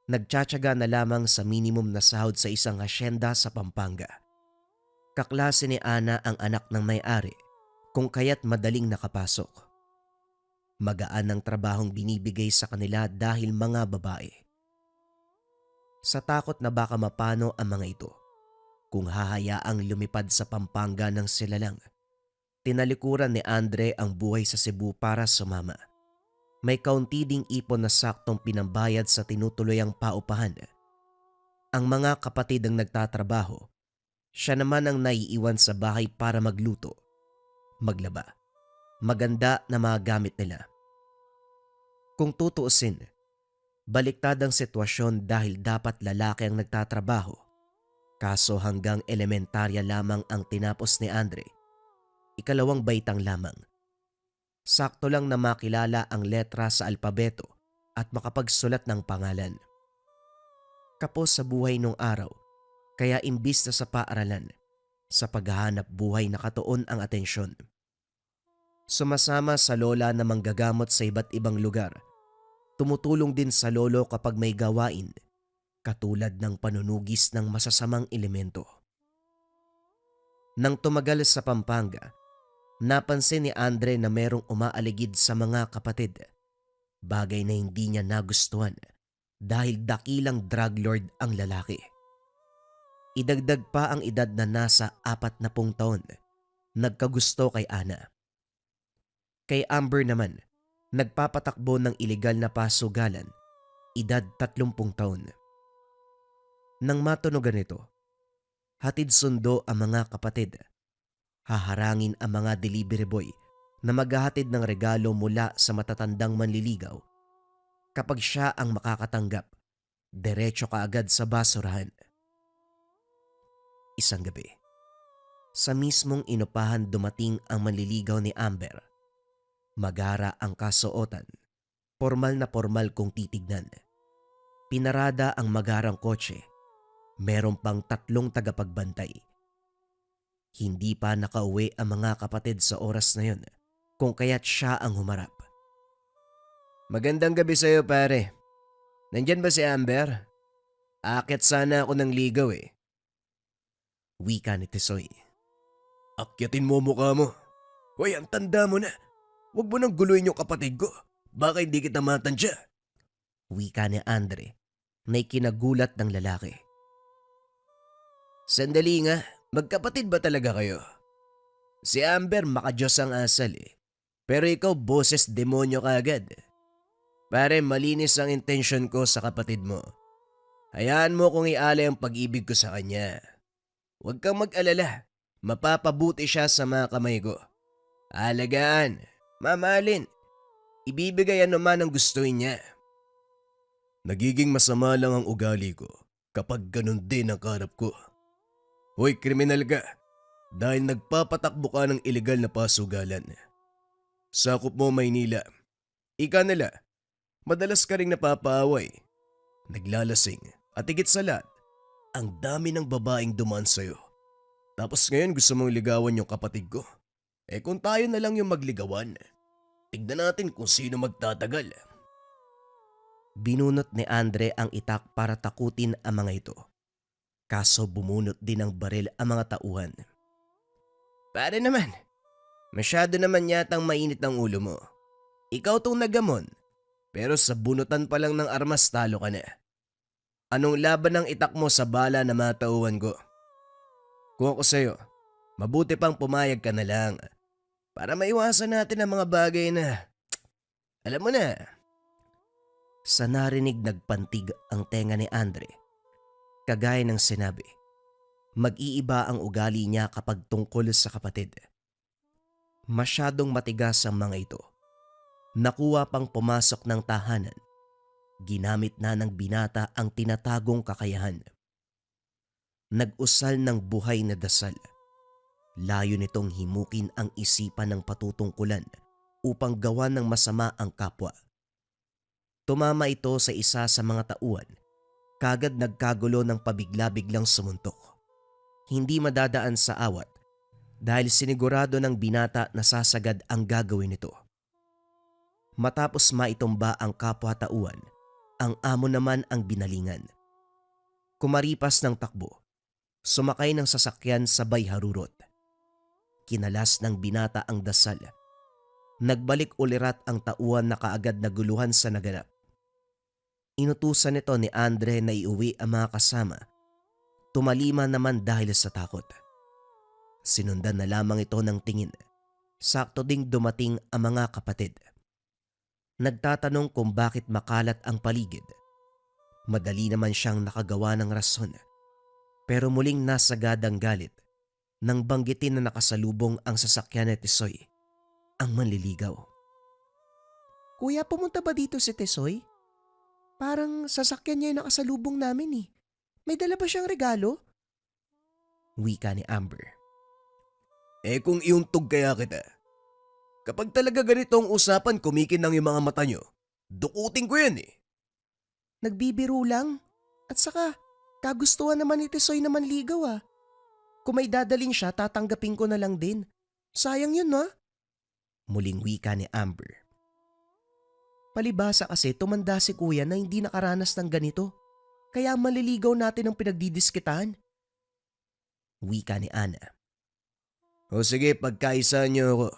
Nagtsatsaga na lamang sa minimum na sahod sa isang hasyenda sa Pampanga. Kaklase ni Ana ang anak ng may-ari, kung kaya't madaling nakapasok. Magaan ang trabahong binibigay sa kanila dahil mga babae. Sa takot na baka mapano ang mga ito, kung hahayaang lumipad sa Pampanga ng sila lang, tinalikuran ni Andre ang buhay sa Cebu para sumama. May kaunti ding ipon na saktong pinambayad sa tinutuloyang paupahan. Ang mga kapatid ang nagtatrabaho, siya naman ang naiiwan sa bahay para magluto, maglaba, maganda na mga gamit nila. Kung tutuusin, baliktad ang sitwasyon dahil dapat lalaki ang nagtatrabaho. Kaso hanggang elementarya lamang ang tinapos ni Andre. Ikalawang baitang lamang. Sakto lang na makilala ang letra sa alpabeto at makapagsulat ng pangalan. Kapos sa buhay nung araw, kaya imbis na sa paaralan, sa paghahanap buhay nakatuon ang atensyon. Sumasama sa lola na manggagamot sa iba't ibang lugar. Tumutulong din sa lolo kapag may gawain, katulad ng panunugis ng masasamang elemento. Nang tumagal sa Pampanga, napansin ni Andre na merong umaaligid sa mga kapatid. Bagay na hindi niya nagustuhan dahil dakilang drug lord ang lalaki. Idagdag pa ang edad na nasa 40 taon. Nagkagusto kay Ana. Kay Amber naman, nagpapatakbo ng ilegal na pasugalan. Edad 30 taon. Nang matunogan ito, hatid sundo ang mga kapatid. Haharangin ang mga delivery boy na maghahatid ng regalo mula sa matatandang manliligaw. Kapag siya ang makakatanggap, diretso kaagad sa basurahan. Isang gabi, sa mismong inupahan dumating ang manliligaw ni Amber. Magara ang kasuotan, formal na formal kung titignan. Pinarada ang magarang kotse, meron pang 3 tagapagbantay. Hindi pa nakauwi ang mga kapatid sa oras na yun, kung kaya't siya ang humarap. Magandang gabi sa'yo pare. Nandyan ba si Amber? Aakyat sana ako ng ligaw eh. Wika ni Tisoy. Akyatin mo mukha mo. Hoy, ang tanda mo na. Huwag mo nang guluhin yung kapatid ko. Baka hindi kita matansya. Wika ni Andre na ikinagulat ng lalaki. Sandali nga, magkapatid ba talaga kayo? Si Amber makadiyos ang asal eh. Pero ikaw boses demonyo ka agad. Pare, malinis ang intensyon ko sa kapatid mo. Hayaan mo kung ialay ang pag-ibig ko sa kanya. Huwag kang mag-alala. Mapapabuti siya sa mga kamay ko. Alagaan, mamahalin. Ibibigay anuman ang gustuin niya. Nagiging masama lang ang ugali ko kapag ganun din ang karap ko. Hoy, kriminal ka. Dahil nagpapatakbo ka ng ilegal na pasugalan. Sakop mo Maynila. Ika nila, madalas ka ring napapaaway. Naglalasing at higit sa lahat, ang dami ng babaeng dumaan sa'yo. Tapos ngayon gusto mong ligawan yung kapatid ko. Eh kung tayo na lang yung magligawan, tignan natin kung sino magtatagal. Binunot ni Andre ang itak para takutin ang mga ito. Kaso bumunot din ng baril ang mga tauhan. Pare naman, masyado naman yatang mainit ang ulo mo. Ikaw tong nagamon, pero sa bunutan pa lang ng armas talo ka na. Anong laban ang itak mo sa bala na mga tauhan ko? Kung ako sa'yo, mabuti pang pumayag ka na lang para maiwasan natin ang mga bagay na, alam mo na. Sa narinig nagpantig ang tenga ni Andre. Kagaya ng sinabi, mag-iiba ang ugali niya kapag tungkol sa kapatid. Masyadong matigas ang mga ito. Nakuha pang pumasok ng tahanan. Ginamit na ng binata ang tinatagong kakayahan. Nag-usal ng buhay na dasal. Layo nitong himukin ang isipan ng patutungkulan upang gawa ng masama ang kapwa. Tumama ito sa isa sa mga tauhan. Kagad nagkagulo ng pabigla-biglang sumuntok. Hindi madadaan sa awat dahil sinigurado ng binata na sasagad ang gagawin nito. Matapos maitumba ang kapwa-tauhan, Ang amo naman ang binalingan. Kumaripas ng takbo, sumakay ng sasakyan sabay harurot. Kinalas ng binata ang dasal. Nagbalik ulirat ang tauhan na kaagad naguluhan sa naganap. Inutusan nito ni Andre na iuwi ang mga kasama. Tumalima naman dahil sa takot. Sinundan na lamang ito ng tingin. Sakto ding dumating ang mga kapatid. Nagtatanong kung bakit makalat ang paligid. Madali naman siyang nakagawa ng rason. Pero muling nasagad ang galit nang banggitin na nakasalubong ang sasakyan ni Tisoy, ang manliligaw. Kuya, pumunta ba dito si Tisoy? Parang sasakyan niya yung nakasalubong namin eh. May dala ba siyang regalo? Wika ni Amber. Kung iuntog kaya kita. Kapag talaga ganito ang usapan, kumikinang yung mga mata nyo. Dukutin ko yan eh. Nagbibiro lang. At saka, kagustuhan naman ni Tisoy na manligaw ah. Kung may dadalin siya, tatanggapin ko na lang din. Sayang yun ha? Muling wika ni Amber. Palibasa kasi tumanda si kuya na hindi nakaranas ng ganito. Kaya maliligaw natin ang pinagdidiskitahan. Wika ni Ana. O sige, pagkaisa nyo ako.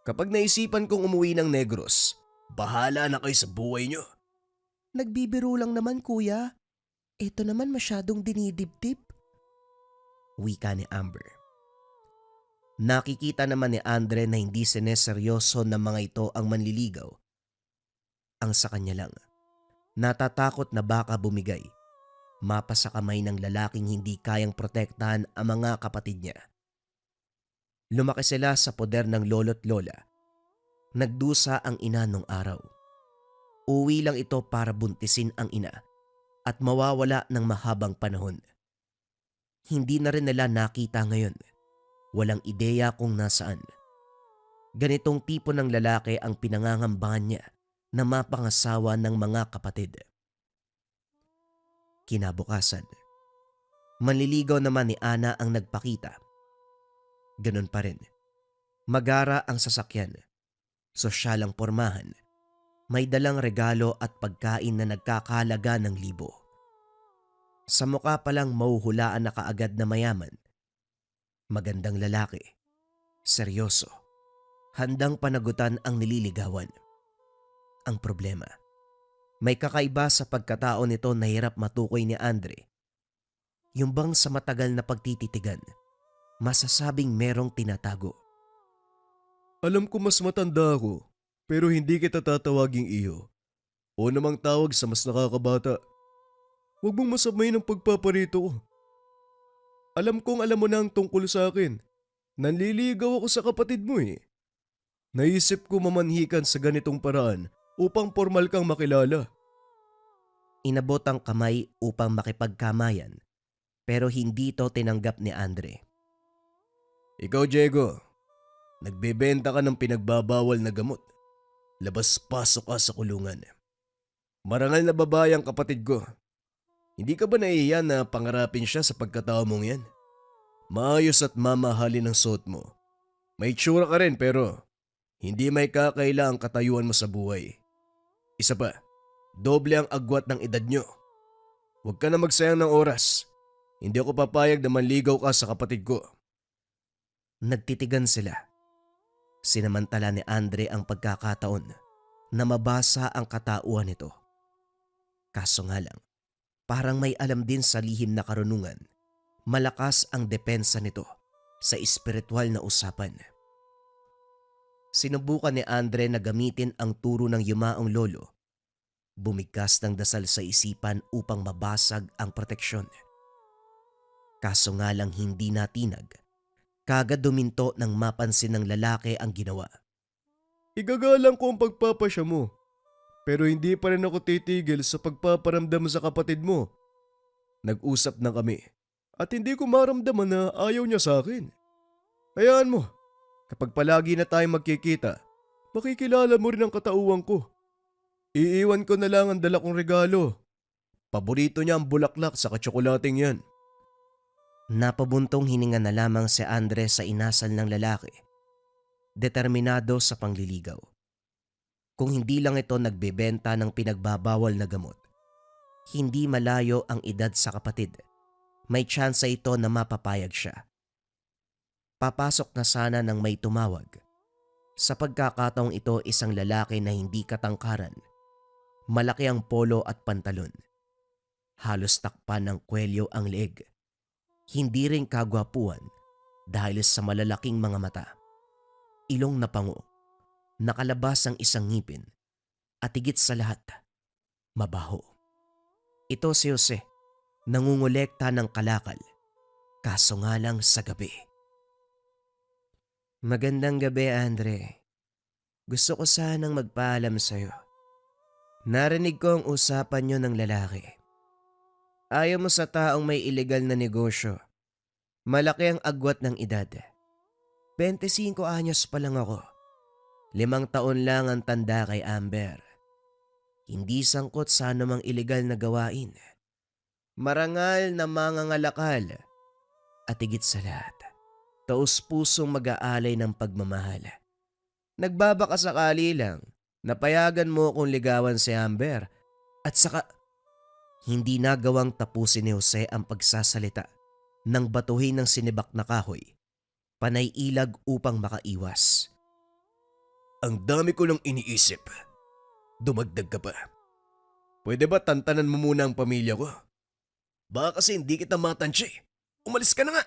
Kapag naisipan kong umuwi ng Negros, bahala na kayo sa buhay nyo. Nagbibiro lang naman kuya. Ito naman masyadong dinidibdib. Wika ni Amber. Nakikita naman ni Andre na hindi sineseryoso ng mga ito ang manliligaw. Ang sa kanya lang, natatakot na baka bumigay, mapa sa kamay ng lalaking hindi kayang protektahan ang mga kapatid niya. Lumaki sila sa poder ng lolo't lola. Nagdusa ang ina nung araw. Uwi lang ito para buntisin ang ina at mawawala ng mahabang panahon. Hindi na rin nila nakita ngayon. Walang ideya kung nasaan. Ganitong tipo ng lalaki ang pinangangambahan niya na mapangasawa ng mga kapatid. Kinabukasan, manliligaw naman ni Ana ang nagpakita. Ganun pa rin. Magara ang sasakyan. Sosyal ang pormahan. May dalang regalo at pagkain na nagkakahalaga ng 1,000. Sa mukha palang mahuhulaan na kaagad na mayaman. Magandang lalaki. Seryoso. Handang panagutan ang nililigawan. Ang problema, may kakaiba sa pagkatao nito na hirap matukoy ni Andre. Yung bang sa matagal na pagtititigan, masasabing merong tinatago. Alam ko mas matanda ako, pero hindi kita tatawaging iyo. O namang tawag sa mas nakakabata. Huwag mong masamay ng pagpaparito ko. Alam kong alam mo na ang tungkol sa akin. Nanliligaw ako sa kapatid mo eh. Naisip ko mamanhikan sa ganitong paraan upang formal kang makilala. Inabot ang kamay upang makipagkamayan, pero hindi ito tinanggap ni Andre. Ikaw, Diego, nagbebenta ka ng pinagbabawal na gamot. Labas-pasok ka sa kulungan. Marangal na babae ang kapatid ko. Hindi ka ba nahihiya na pangarapin siya sa pagkatao mong yan? Maayos at mamahalin ang suot mo. May tsura ka rin pero hindi may kakaila ang katayuan mo sa buhay. Isa pa, doble ang agwat ng edad nyo. Huwag ka na magsayang ng oras. Hindi ako papayag na manligaw ka sa kapatid ko. Nagtitigan sila. Sinamantala ni Andre ang pagkakataon na mabasa ang katauhan nito. Kaso nga lang, parang may alam din sa lihim na karunungan. Malakas ang depensa nito sa espiritual na usapan. Sinubukan ni Andre na gamitin ang turo ng yumaong lolo. Bumigkas ng dasal sa isipan upang mabasag ang proteksyon. Kaso nga lang hindi natinag. Kagad duminto nang mapansin ng lalaki ang ginawa. Igagalang ko ang pagpapasya mo. Pero hindi pa rin ako titigil sa pagpaparamdam sa kapatid mo. Nag-usap na kami at hindi ko maramdaman na ayaw niya sa akin. Hayaan mo, kapag palagi na tayong magkikita, makikilala mo rin ang katauhan ko. Iiwan ko na lang ang dala kong regalo. Paborito niya ang bulaklak sa katsokolating yan. Napabuntong hininga na lamang si Andre sa inasal ng lalaki. Determinado sa pangliligaw. Kung hindi lang ito nagbebenta ng pinagbabawal na gamot, Hindi malayo ang edad sa kapatid. May tsansa ito na mapapayag siya. Papasok na sana nang may tumawag. Sa pagkakataong ito, isang lalaki na hindi katangkaran. Malaki ang polo at pantalon. Halos takpan ng kwelyo ang leeg. Hindi rin kagwapuan dahil sa malalaking mga mata. Ilong na pango, nakalabas ang isang ngipin, at higit sa lahat, mabaho. Ito si Jose, nangungulekta ng kalakal, kaso nga lang sa gabi. Magandang gabi, Andre. Gusto ko sanang magpaalam sa'yo. Narinig ko ang usapan nyo ng lalaki. Ayaw mo sa taong may ilegal na negosyo. Malaki ang agwat ng edad. 25 anyos pa lang ako. 5 taon lang ang tanda kay Amber. Hindi sangkot sa anumang ilegal na gawain. Marangal na mangangalakal. At higit sa lahat, taus-pusong mag-aalay ng pagmamahal. Nagbabaka sakali lang, napayagan mo kung ligawan si Amber. At saka, hindi nagawang tapusin ni Jose ang pagsasalita nang batuhin ng sinibak na kahoy. Panay ilag upang makaiwas. Ang dami ko lang iniisip. Dumagdag ka pa. Pwede ba tantanan mo muna ang pamilya ko? Baka kasi hindi kita matansya eh. Umalis ka na nga.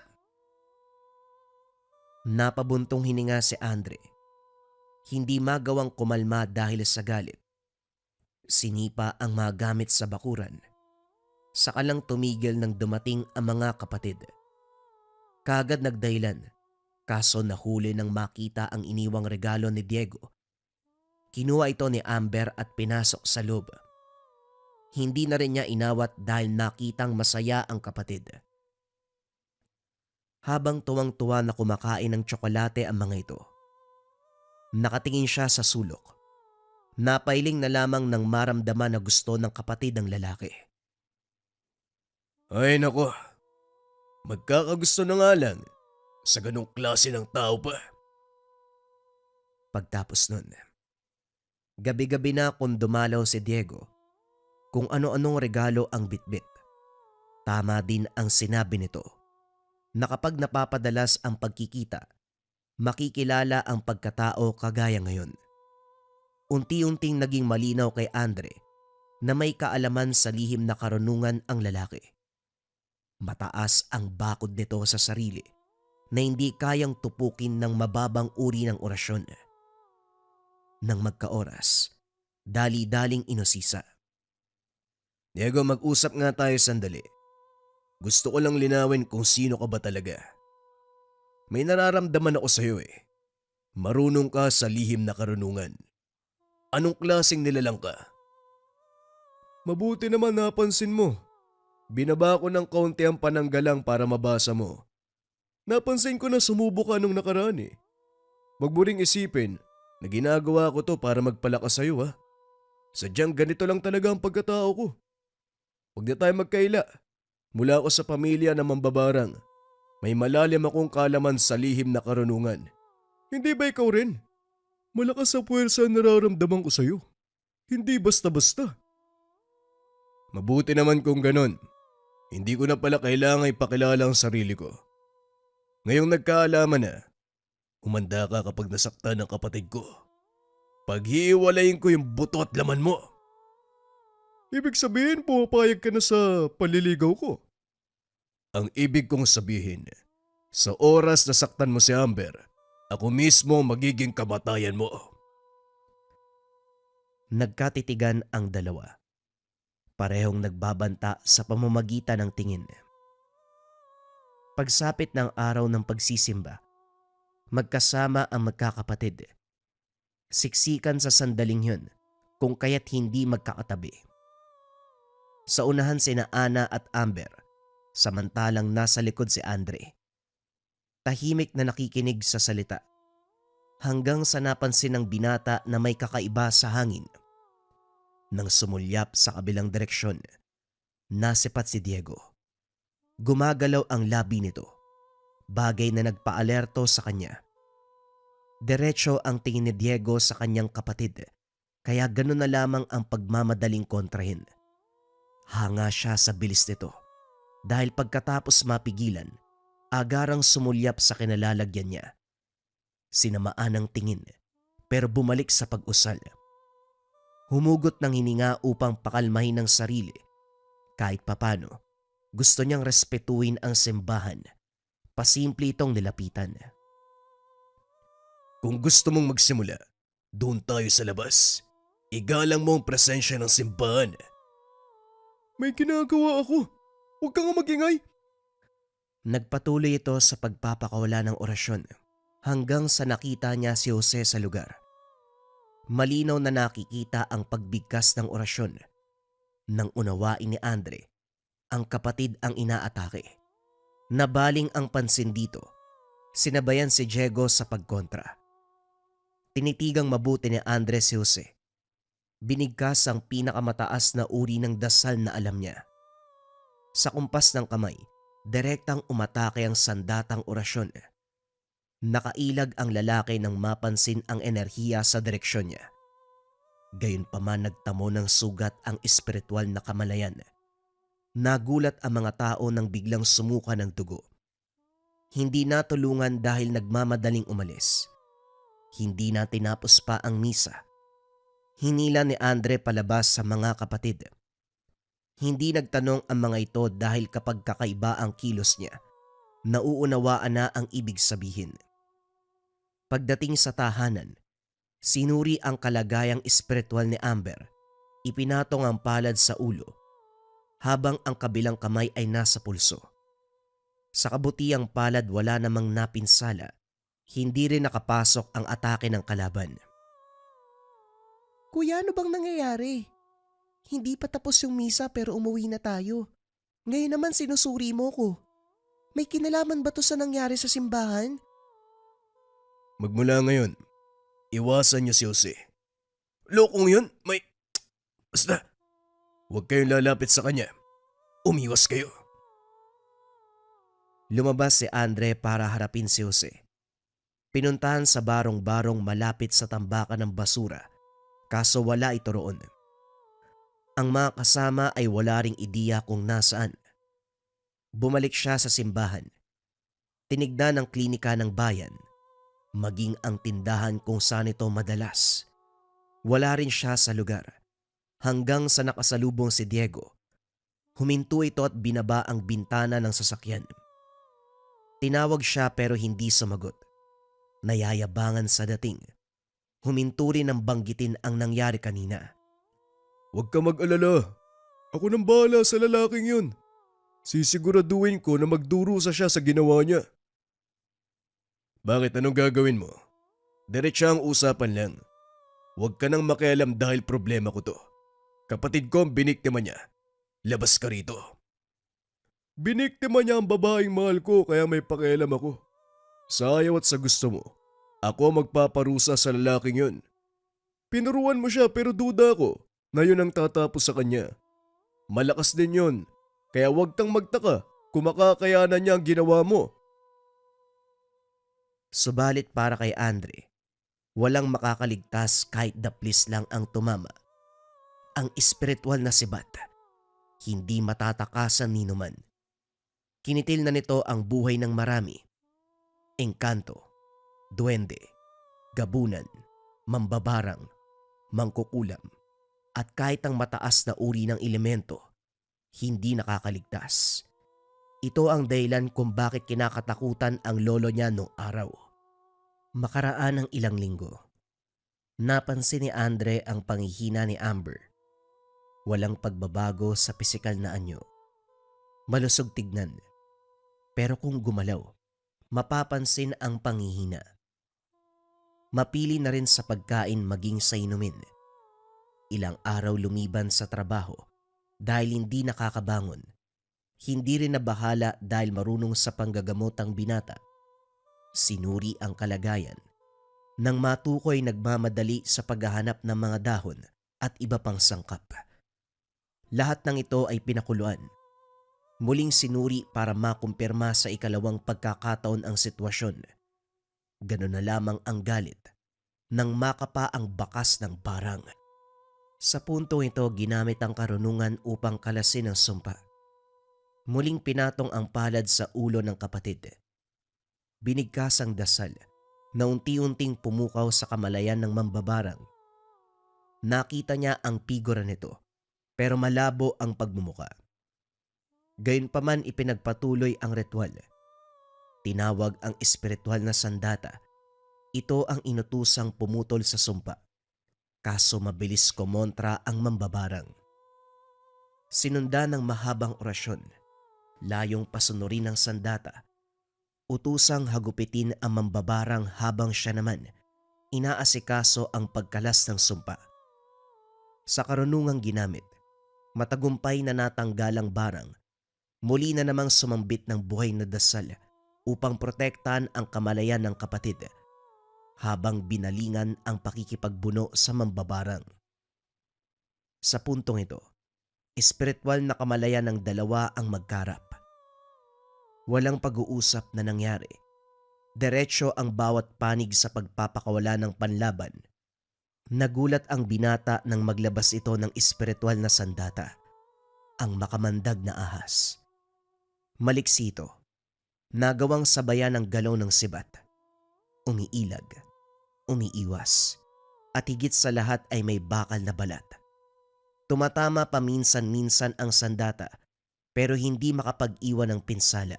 Napabuntong hininga si Andre. Hindi magawang kumalma dahil sa galit. Sinipa ang mga gamit sa bakuran. Saka lang tumigil nang dumating ang mga kapatid. Kagad nagdahilan, kaso nahuli nang makita ang iniwang regalo ni Diego. Kinuha ito ni Amber at pinasok sa loob. Hindi na rin niya inawat dahil nakitang masaya ang kapatid. Habang tuwang-tuwa na kumakain ng tsokolate ang mga ito, nakatingin siya sa sulok. Napailing na lamang nang maramdaman na gusto ng kapatid ng lalaki. Ay nako, magkakagusto na nga lang sa ganong klase ng tao pa. Pagtapos nun, gabi-gabi na kung dumalaw si Diego, kung ano-anong regalo ang bitbit. Tama din ang sinabi nito na kapag napapadalas ang pagkikita, makikilala ang pagkatao kagaya ngayon. Unti-unting naging malinaw kay Andre na may kaalaman sa lihim na karunungan ang lalaki. Mataas ang bakod nito sa sarili na hindi kayang tupukin ng mababang uri ng orasyon. Nang magkaoras, dali-daling inusisa. Diego, mag-usap nga tayo sandali. Gusto ko lang linawin kung sino ka ba talaga. May nararamdaman ako sa'yo eh. Marunong ka sa lihim na karunungan. Anong klaseng nilalang ka? Mabuti naman napansin mo. Binaba ko ng kaunti ang pananggalang para mabasa mo. Napansin ko na sumubo ka nung nakaraan eh. Wag mo ring isipin na ginagawa ko to para magpalakas sa'yo ha. Sadyang ganito lang talaga ang pagkatao ko. Huwag na tayo magkaila. Mula ako sa pamilya na mambabarang. May malalim akong kalaman sa lihim na karunungan. Hindi ba ikaw rin? Malakas sa puwersa ang nararamdaman ko sa'yo. Hindi basta-basta. Mabuti naman kung ganon. Hindi ko na pala kailangan ipakilala ang sarili ko. Ngayong nagkaalaman na, umanda ka kapag nasaktan ng kapatid ko. Paghihiwalayin ko yung buto at laman mo. Ibig sabihin pumapayag ka na sa paliligaw ko. Ang ibig kong sabihin, sa oras na saktan mo si Amber, ako mismo magiging kamatayan mo. Nagkatitigan ang dalawa. Parehong nagbabanta sa pamamagitan ng tingin. Pagsapit ng araw ng pagsisimba, magkasama ang magkakapatid. Siksikan sa sandaling yun kung kaya't hindi magkakatabi. Sa unahan sina Ana at Amber, samantalang nasa likod si Andre. Tahimik na nakikinig sa salita, hanggang sa napansin ng binata na may kakaiba sa hangin. Nang sumulyap sa kabilang direksyon, nasipat si Diego. Gumagalaw ang labi nito, bagay na nagpaalerto sa kanya. Diretso ang tingin ni Diego sa kanyang kapatid, kaya gano'n na lamang ang pagmamadaling kontrahin. Hanga siya sa bilis nito dahil pagkatapos mapigilan, agarang sumulyap sa kinalalagyan niya. Sinamaan ng tingin pero bumalik sa pag-usal. Humugot ng hininga upang pakalmahin ng sarili. Kahit papano, gusto niyang respetuhin ang simbahan. Pasimple itong nilapitan. Kung gusto mong magsimula, doon tayo sa labas. Igalang mo ang presensya ng simbahan. May ginagawa ako. Huwag kang magingay. Nagpatuloy ito sa pagpapakawala ng orasyon hanggang sa nakita niya si Jose sa lugar. Malinaw na nakikita ang pagbigkas ng orasyon. Nang unawain ni Andre, ang kapatid ang inaatake. Nabaling ang pansin dito. Sinabayan si Diego sa pagkontra. Tinitigang mabuti ni Andre si Jose. Binigkas ang pinakamataas na uri ng dasal na alam niya. Sa kumpas ng kamay, direktang umatake ang sandatang orasyon. Nakailag ang lalaki nang mapansin ang enerhiya sa direksyon niya. Gayunpaman nagtamo ng sugat ang espiritual na kamalayan. Nagulat ang mga tao nang biglang sumuka ng dugo. Hindi natulungan dahil nagmamadaling umalis. Hindi na tinapos pa ang misa. Hinila ni Andre palabas sa mga kapatid. Hindi nagtanong ang mga ito dahil kapag kakaiba ang kilos niya, nauunawaan na ang ibig sabihin. Pagdating sa tahanan, sinuri ang kalagayang espiritual ni Amber. Ipinatong ang palad sa ulo, habang ang kabilang kamay ay nasa pulso. Sa kabutiang palad wala namang napinsala, hindi rin nakapasok ang atake ng kalaban. Kuya, ano bang nangyayari? Hindi pa tapos yung misa pero umuwi na tayo. Ngayon naman sinusuri mo ko. May kinalaman ba to sa nangyari sa simbahan? Magmula ngayon, iwasan niyo si Jose. Lokong yun, Basta, huwag kayong lalapit sa kanya. Umiwas kayo. Lumabas si Andre para harapin si Jose. Pinuntahan sa barong-barong malapit sa tambakan ng basura, kaso wala ito roon. Ang mga kasama ay wala ring ideya kung nasaan. Bumalik siya sa simbahan. Tinignan ang klinika ng bayan, maging ang tindahan kung saan ito madalas. Wala rin siya sa lugar, hanggang sa nakasalubong si Diego. Huminto ito at binaba ang bintana ng sasakyan. Tinawag siya pero hindi sumagot. Nayayabangan sa dating. Huminto rin ang banggitin ang nangyari kanina. Huwag ka mag-alala. Ako nang bahala sa lalaking yun. Sisiguraduhin ko na magdurusa siya sa ginawa niya. Bakit, anong gagawin mo? Diretsa ang usapan lang. Huwag ka nang makialam dahil problema ko to. Kapatid ko ang biniktima niya. Labas ka rito. Biniktima niya ang babaeng mahal ko kaya may pakialam ako. Sa ayaw at sa gusto mo, ako ang magpaparusa sa lalaking yun. Pinuruan mo siya pero duda ko na yun ang tatapos sa kanya. Malakas din yun, kaya huwag kang magtaka kung makakayanan niya ang ginawa mo. Subalit para kay Andre, walang makakaligtas kahit daplis lang ang tumama. Ang espiritual na sibat, hindi matatakasan ni numan. Kinitil na nito ang buhay ng marami. Engkanto, duwende, gabunan, mambabarang, mangkukulam, at kahit ang mataas na uri ng elemento, hindi nakakaligtas. Ito ang dahilan kung bakit kinakatakutan ang lolo niya noong araw. Makaraan ng ilang linggo, napansin ni Andre ang panghihina ni Amber. Walang pagbabago sa pisikal na anyo. Malusog tignan. Pero kung gumalaw, mapapansin ang panghihina. Mapili na rin sa pagkain maging sa inumin. Ilang araw lumiban sa trabaho dahil hindi nakakabangon. Hindi rin nabahala dahil marunong sa panggagamot ang binata. Sinuri ang kalagayan. Nang matukoy nagmamadali sa paghahanap ng mga dahon at iba pang sangkap. Lahat ng ito ay pinakuluan. Muling sinuri para makumpirma sa ikalawang pagkakataon ang sitwasyon. Ganun na lamang ang galit nang makapa ang bakas ng barang. Sa puntong ito, ginamit ang karunungan upang kalasin ang sumpa. Muling pinatong ang palad sa ulo ng kapatid. Binigkas ang dasal na unti-unting pumukaw sa kamalayan ng mambabarang. Nakita niya ang figura nito pero malabo ang pagmumuka. Gayunpaman ipinagpatuloy ang ritual. Tinawag ang espiritual na sandata. Ito ang inutusang pumutol sa sumpa. Kaso mabilis kumontra ang mambabarang. Sinundan ng mahabang orasyon. Layong pasunurin ng sandata. Utusang hagupitin ang mambabarang habang siya naman inaasikaso ang pagkalas ng sumpa. Sa karunungang ginamit, matagumpay na natanggal ang barang. Muli na namang sumambit ng buhay na dasal upang protektahan ang kamalayan ng kapatid habang binalingan ang pakikipagbuno sa mambabarang. Sa puntong ito, espiritual na kamalayan ng dalawa ang magkarap. Walang pag-uusap na nangyari. Diretso ang bawat panig sa pagpapakawala ng panlaban. Nagulat ang binata nang maglabas ito ng espiritual na sandata, ang makamandag na ahas. Maliksi ito, nagawang sabayan ng galaw ng sibat. Umiilag, umiiwas, at higit sa lahat ay may bakal na balat. Tumatama paminsan-minsan ang sandata pero hindi makapag-iwan ng pinsala.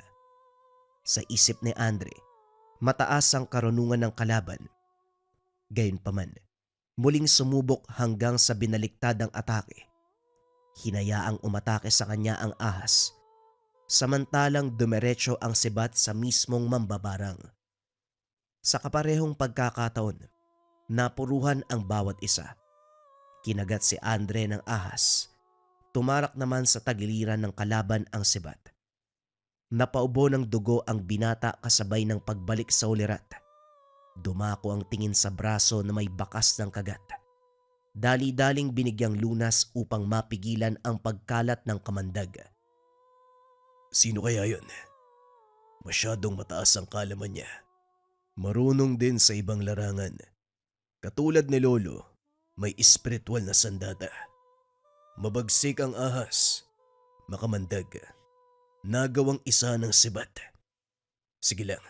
Sa isip ni Andre, mataas ang karunungan ng kalaban. Gayunpaman, muling sumubok hanggang sa binaliktad ang atake. Hinayaang umatake sa kanya ang ahas, samantalang dumiretso ang sibat sa mismong mambabarang. Sa kaparehong pagkakataon, napuruhan ang bawat isa. Kinagat si Andre ng ahas. Tumarak naman sa tagiliran ng kalaban ang sibat. Napaubo ng dugo ang binata kasabay ng pagbalik sa ulirat. Dumako ang tingin sa braso na may bakas ng kagat. Dali-daling binigyang lunas upang mapigilan ang pagkalat ng kamandag. Sino kaya yun? Masyadong mataas ang kalaman niya. Marunong din sa ibang larangan. Katulad ni Lolo, may espiritual na sandata. Mabagsik ang ahas. Makamandag. Nagawang isa ng sibat. Sige lang.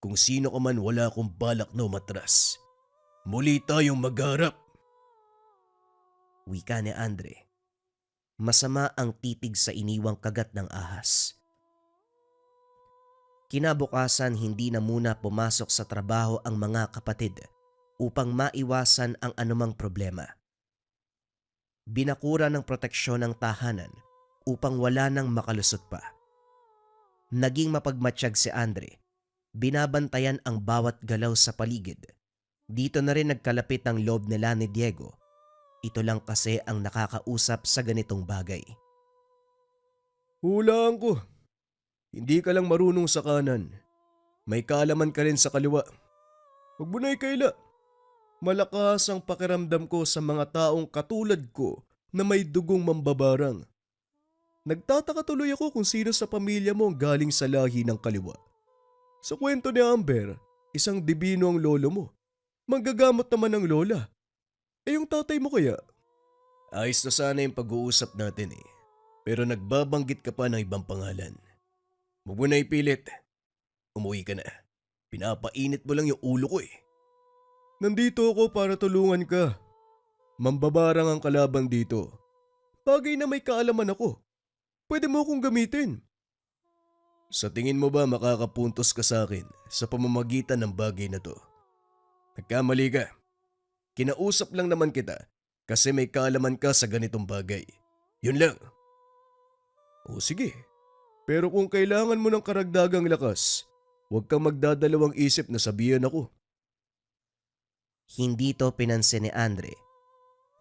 Kung sino ka man wala akong balak na umatras. Muli tayong magharap. Wika ni Andre. Masama ang titig sa iniwang kagat ng ahas. Kinabukasan hindi na muna pumasok sa trabaho ang mga kapatid upang maiwasan ang anumang problema. Binakura ng proteksyon ng tahanan upang wala nang makalusot pa. Naging mapagmatsyag si Andre. Binabantayan ang bawat galaw sa paligid. Dito na rin nagkalapit ang loob nila ni Diego. Ito lang kasi ang nakakausap sa ganitong bagay. Hulaan ko. Hindi ka lang marunong sa kanan. May kaalaman ka rin sa kaliwa. Huwag mo na ikaila. Malakas ang pakiramdam ko sa mga taong katulad ko na may dugong mambabarang. Nagtataka tuloy ako kung sino sa pamilya mo ang galing sa lahi ng kaliwa. Sa kwento ni Amber, isang dibino ang lolo mo. Manggagamot naman ang lola. Eh yung tatay mo kaya? Ayos na sana yung pag-uusap natin eh. Pero nagbabanggit ka pa ng ibang pangalan. Huwag mo na ipilit. Umuwi ka na. Pinapainit mo lang yung ulo ko eh. Nandito ako para tulungan ka. Mambabarang ang kalaban dito. Bagay na may kaalaman ako. Pwede mo akong gamitin. Sa tingin mo ba makakapuntos ka sa akin sa pamamagitan ng bagay na to? Nagkamali ka. Kinausap lang naman kita kasi may kaalaman ka sa ganitong bagay. Yun lang. O sige. Pero kung kailangan mo ng karagdagang lakas, huwag kang magdadalawang isip na sabihan ako. Hindi to pinansin ni Andre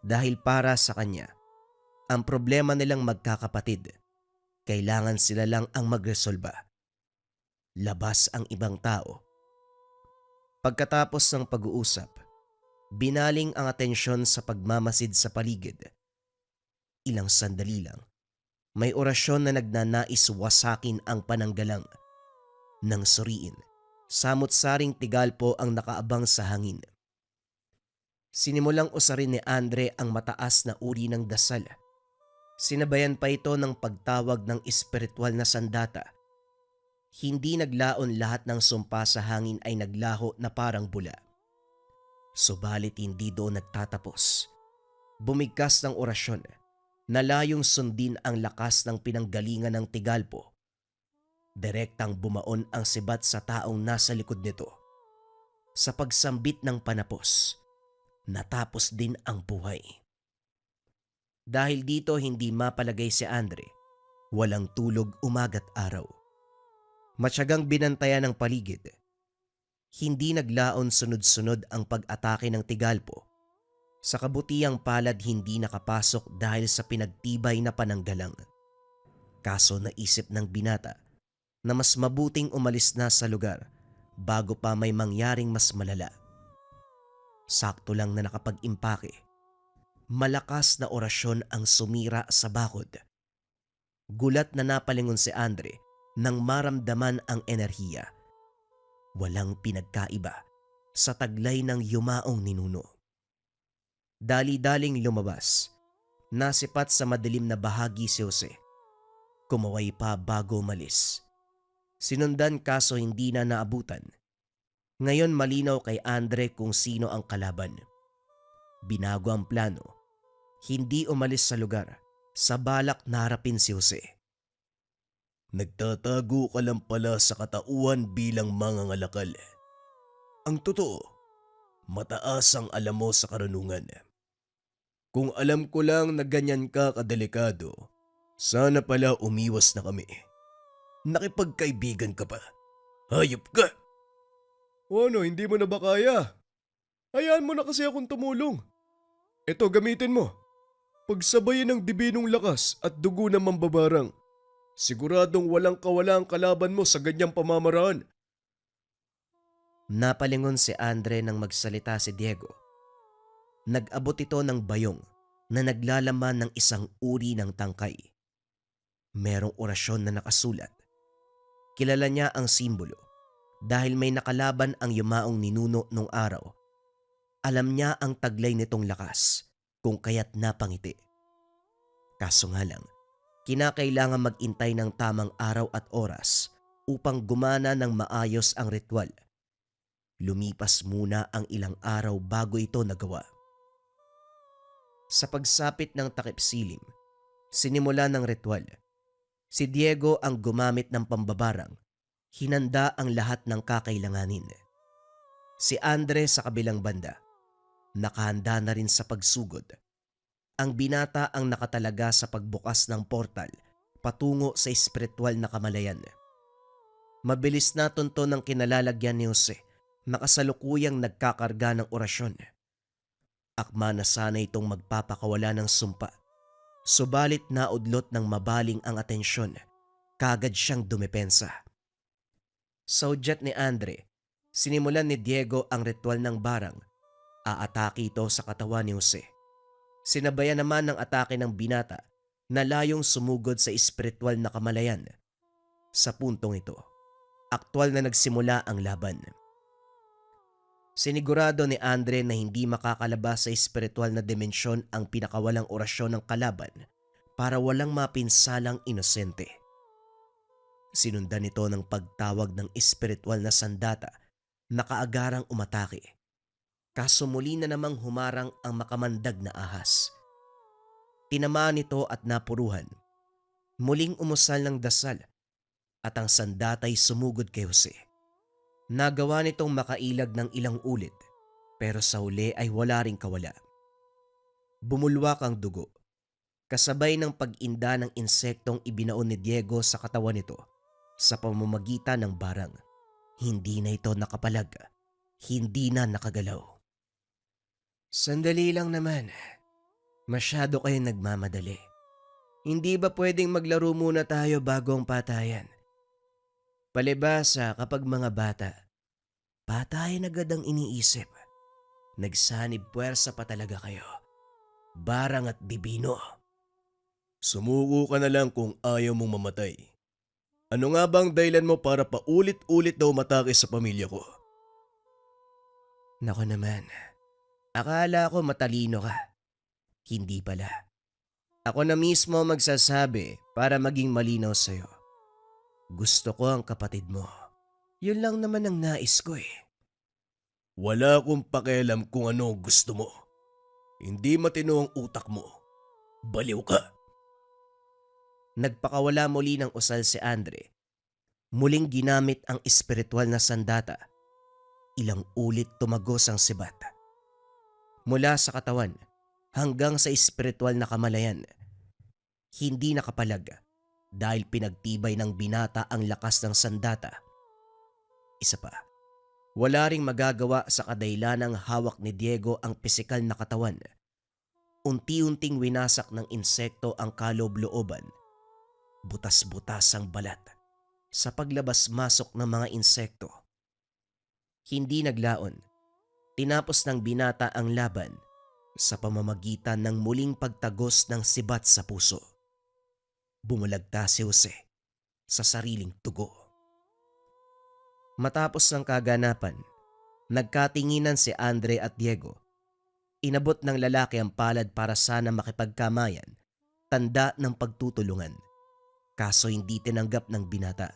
dahil para sa kanya, ang problema nilang magkakapatid, kailangan sila lang ang magresolba. Labas ang ibang tao. Pagkatapos ng pag-uusap, binaling ang atensyon sa pagmamasid sa paligid. Ilang sandali lang, may orasyon na nagnanais wasakin ang pananggalang. Nang suriin, samot-saring tigal po ang nakaabang sa hangin. Sinimulang usarin ni Andre ang mataas na uri ng dasal. Sinabayan pa ito ng pagtawag ng espiritual na sandata. Hindi naglaon lahat ng sumpa sa hangin ay naglaho na parang bula. Subalit hindi doon nagtatapos. Bumigkas ng orasyon na layong sundin ang lakas ng pinanggalingan ng Tigalpo. Direktang bumaon ang sibat sa taong nasa likod nito. Sa pagsambit ng panapos, natapos din ang buhay. Dahil dito hindi mapalagay si Andre, walang tulog umaga't araw. Matyagang binantayan ng paligid. Hindi naglaon sunod-sunod ang pag-atake ng Tigalpo. Sa kabutiang palad hindi nakapasok dahil sa pinagtibay na pananggalang. Kaso naisip ng binata na mas mabuting umalis na sa lugar bago pa may mangyaring mas malala. Sakto lang na nakapag-impake. Malakas na orasyon ang sumira sa bakod. Gulat na napalingon si Andre nang maramdaman ang enerhiya. Walang pinagkaiba sa taglay ng yumaong ninuno. Dali-daling lumabas, nasipat sa madilim na bahagi si Jose. Kumaway pa bago umalis. Sinundan kaso hindi na naabutan. Ngayon malinaw kay Andre kung sino ang kalaban. Binago ang plano. Hindi umalis sa lugar sa balak na harapin si Jose. Nagtatago ka lang pala sa katauhan bilang mangangalakal. Ang totoo, mataas ang alam mo sa karunungan. Kung alam ko lang na ganyan ka kadelikado, sana pala umiwas na kami. Nakipagkaibigan ka pa. Hayop ka! O ano, hindi mo na ba kaya? Hayaan mo na kasi akong tumulong. Ito, gamitin mo. Pagsabayin ng dibinong lakas at dugo ng mambabarang. Siguradong walang kawala ang kalaban mo sa ganyang pamamaraan. Napalingon si Andre nang magsalita si Diego. Nag-abot ito ng bayong na naglalaman ng isang uri ng tangkay. Merong orasyon na nakasulat. Kilala niya ang simbolo dahil may nakalaban ang yumaong ninuno nung araw. Alam niya ang taglay nitong lakas kung kaya't napangiti. Kaso nga lang, kinakailangan mag-intay ng tamang araw at oras upang gumana ng maayos ang ritual. Lumipas muna ang ilang araw bago ito nagawa. Sa pagsapit ng takip silim, sinimula ng ritual. Si Diego ang gumamit ng pambabarang. Hinanda ang lahat ng kakailanganin. Si Andre sa kabilang banda. Nakahanda na rin sa pagsugod. Ang binata ang nakatalaga sa pagbukas ng portal patungo sa espiritual na kamalayan. Mabilis na tunto ng kinalalagyan ni Jose na kasalukuyang nagkakarga ng orasyon. Akma na sana itong magpapakawala ng sumpa. Subalit naudlot ng mabaling ang atensyon, kagad siyang dumepensa. Sa udyat ni Andre, sinimulan ni Diego ang ritual ng barang. Aatake ito sa katawan ni Jose. Sinabayan naman ng atake ng binata na layong sumugod sa espiritual na kamalayan. Sa puntong ito, aktwal na nagsimula ang laban. Sinigurado ni Andre na hindi makakalabas sa espiritual na dimensyon ang pinakawalang orasyon ng kalaban para walang mapinsalang inosente. Sinundan ito ng pagtawag ng espiritual na sandata na kaagarang umatake. Kaso muli na namang humarang ang makamandag na ahas. Tinamaan ito at napuruhan. Muling umusal ng dasal at ang sandatay sumugod kay Jose. Nagawa nitong makailag ng ilang ulit pero sa huli ay wala ring kawala. Bumulwak ang dugo. Kasabay ng pag-inda ng insektong ibinaon ni Diego sa katawan nito sa pamamagitan ng barang. Hindi na ito nakapalag. Hindi na nakagalaw. Sandali lang naman. Masyado kayong nagmamadali. Hindi ba pwedeng maglaro muna tayo bago ang patayan? Palibasa kapag mga bata, patayan agad ang iniisip. Nagsanib puwersa pa talaga kayo. Barang at dibino. Sumuko ka na lang kung ayaw mong mamatay. Ano nga bang dahilan mo para paulit-ulit daw matake sa pamilya ko? Nako naman, Akala ko matalino ka. Hindi pala. Ako na mismo magsasabi para maging malinaw sa'yo. Gusto ko ang kapatid mo. Yun lang naman ang nais ko eh. Wala akong pakialam kung ano ang gusto mo. Hindi matino ang utak mo. Baliw ka. Nagpakawala muli ng usal si Andre. Muling ginamit ang espiritual na sandata. Ilang ulit tumagos ang sibat. Mula sa katawan hanggang sa espiritual na kamalayan. Hindi nakapalag dahil pinagtibay ng binata ang lakas ng sandata. Isa pa, wala ring magagawa sa kadailanang hawak ni Diego ang pisikal na katawan. Unti-unting winasak ng insekto ang kaloob-looban. Butas-butas ang balat sa paglabas-masok ng mga insekto. Hindi naglaon. Tinapos ng binata ang laban sa pamamagitan ng muling pagtagos ng sibat sa puso. Bumulagta si Jose sa sariling tugo. Matapos ng kaganapan, nagkatinginan si Andre at Diego. Inabot ng lalaki ang palad para sana makipagkamayan, tanda ng pagtutulungan. Kaso hindi tinanggap ng binata.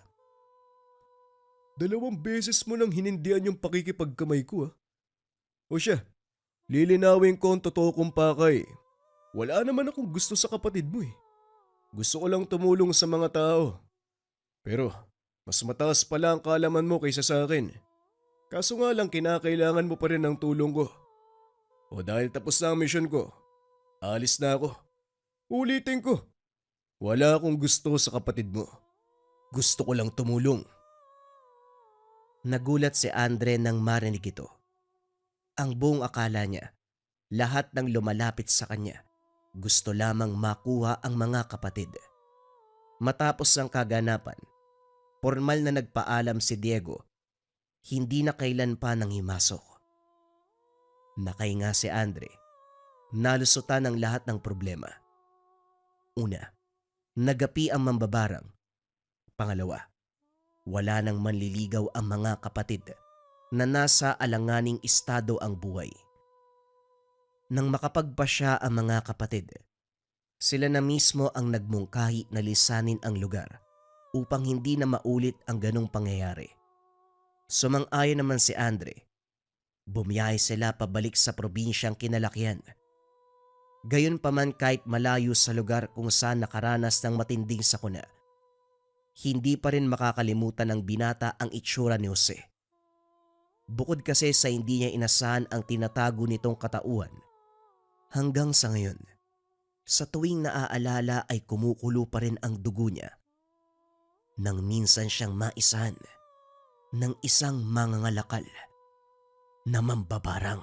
2 beses mo nang hinindihan yung pakikipagkamay ko O siya, lilinawin ko ang totoo kong pakay. Wala naman akong gusto sa kapatid mo Gusto ko lang tumulong sa mga tao. Pero mas mataas pala ang kaalaman mo kaysa sa akin. Kaso nga lang kinakailangan mo pa rin ng tulong ko. O dahil tapos na ang mission ko, alis na ako. Ulitin ko. Wala akong gusto sa kapatid mo. Gusto ko lang tumulong. Nagulat si Andre nang marinig ito. Ang buong akala niya, lahat ng lumalapit sa kanya, gusto lamang makuha ang mga kapatid. Matapos ang kaganapan, formal na nagpaalam si Diego, hindi na kailan pa nang himasok. Nakahinga si Andre, nalusutan ang lahat ng problema. Una, nagapi ang mambabarang. Pangalawa, wala nang manliligaw ang mga kapatid na nasa alanganing estado ang buhay. Nang makapagpasya ang mga kapatid, sila na mismo ang nagmungkahi na lisanin ang lugar upang hindi na maulit ang ganong pangyayari. Sumang-ayon naman si Andre. Bumiyahe sila pabalik sa probinsyang kinalakihan. Gayunpaman kahit malayo sa lugar kung saan nakaranas ng matinding sakuna, hindi pa rin makakalimutan ng binata ang itsura ni Jose. Bukod kasi sa hindi niya inasahan ang tinatago nitong katauhan, hanggang sa ngayon, sa tuwing naaalala ay kumukulo pa rin ang dugo niya nang minsan siyang maisahan ng isang mangangalakal na mambabarang.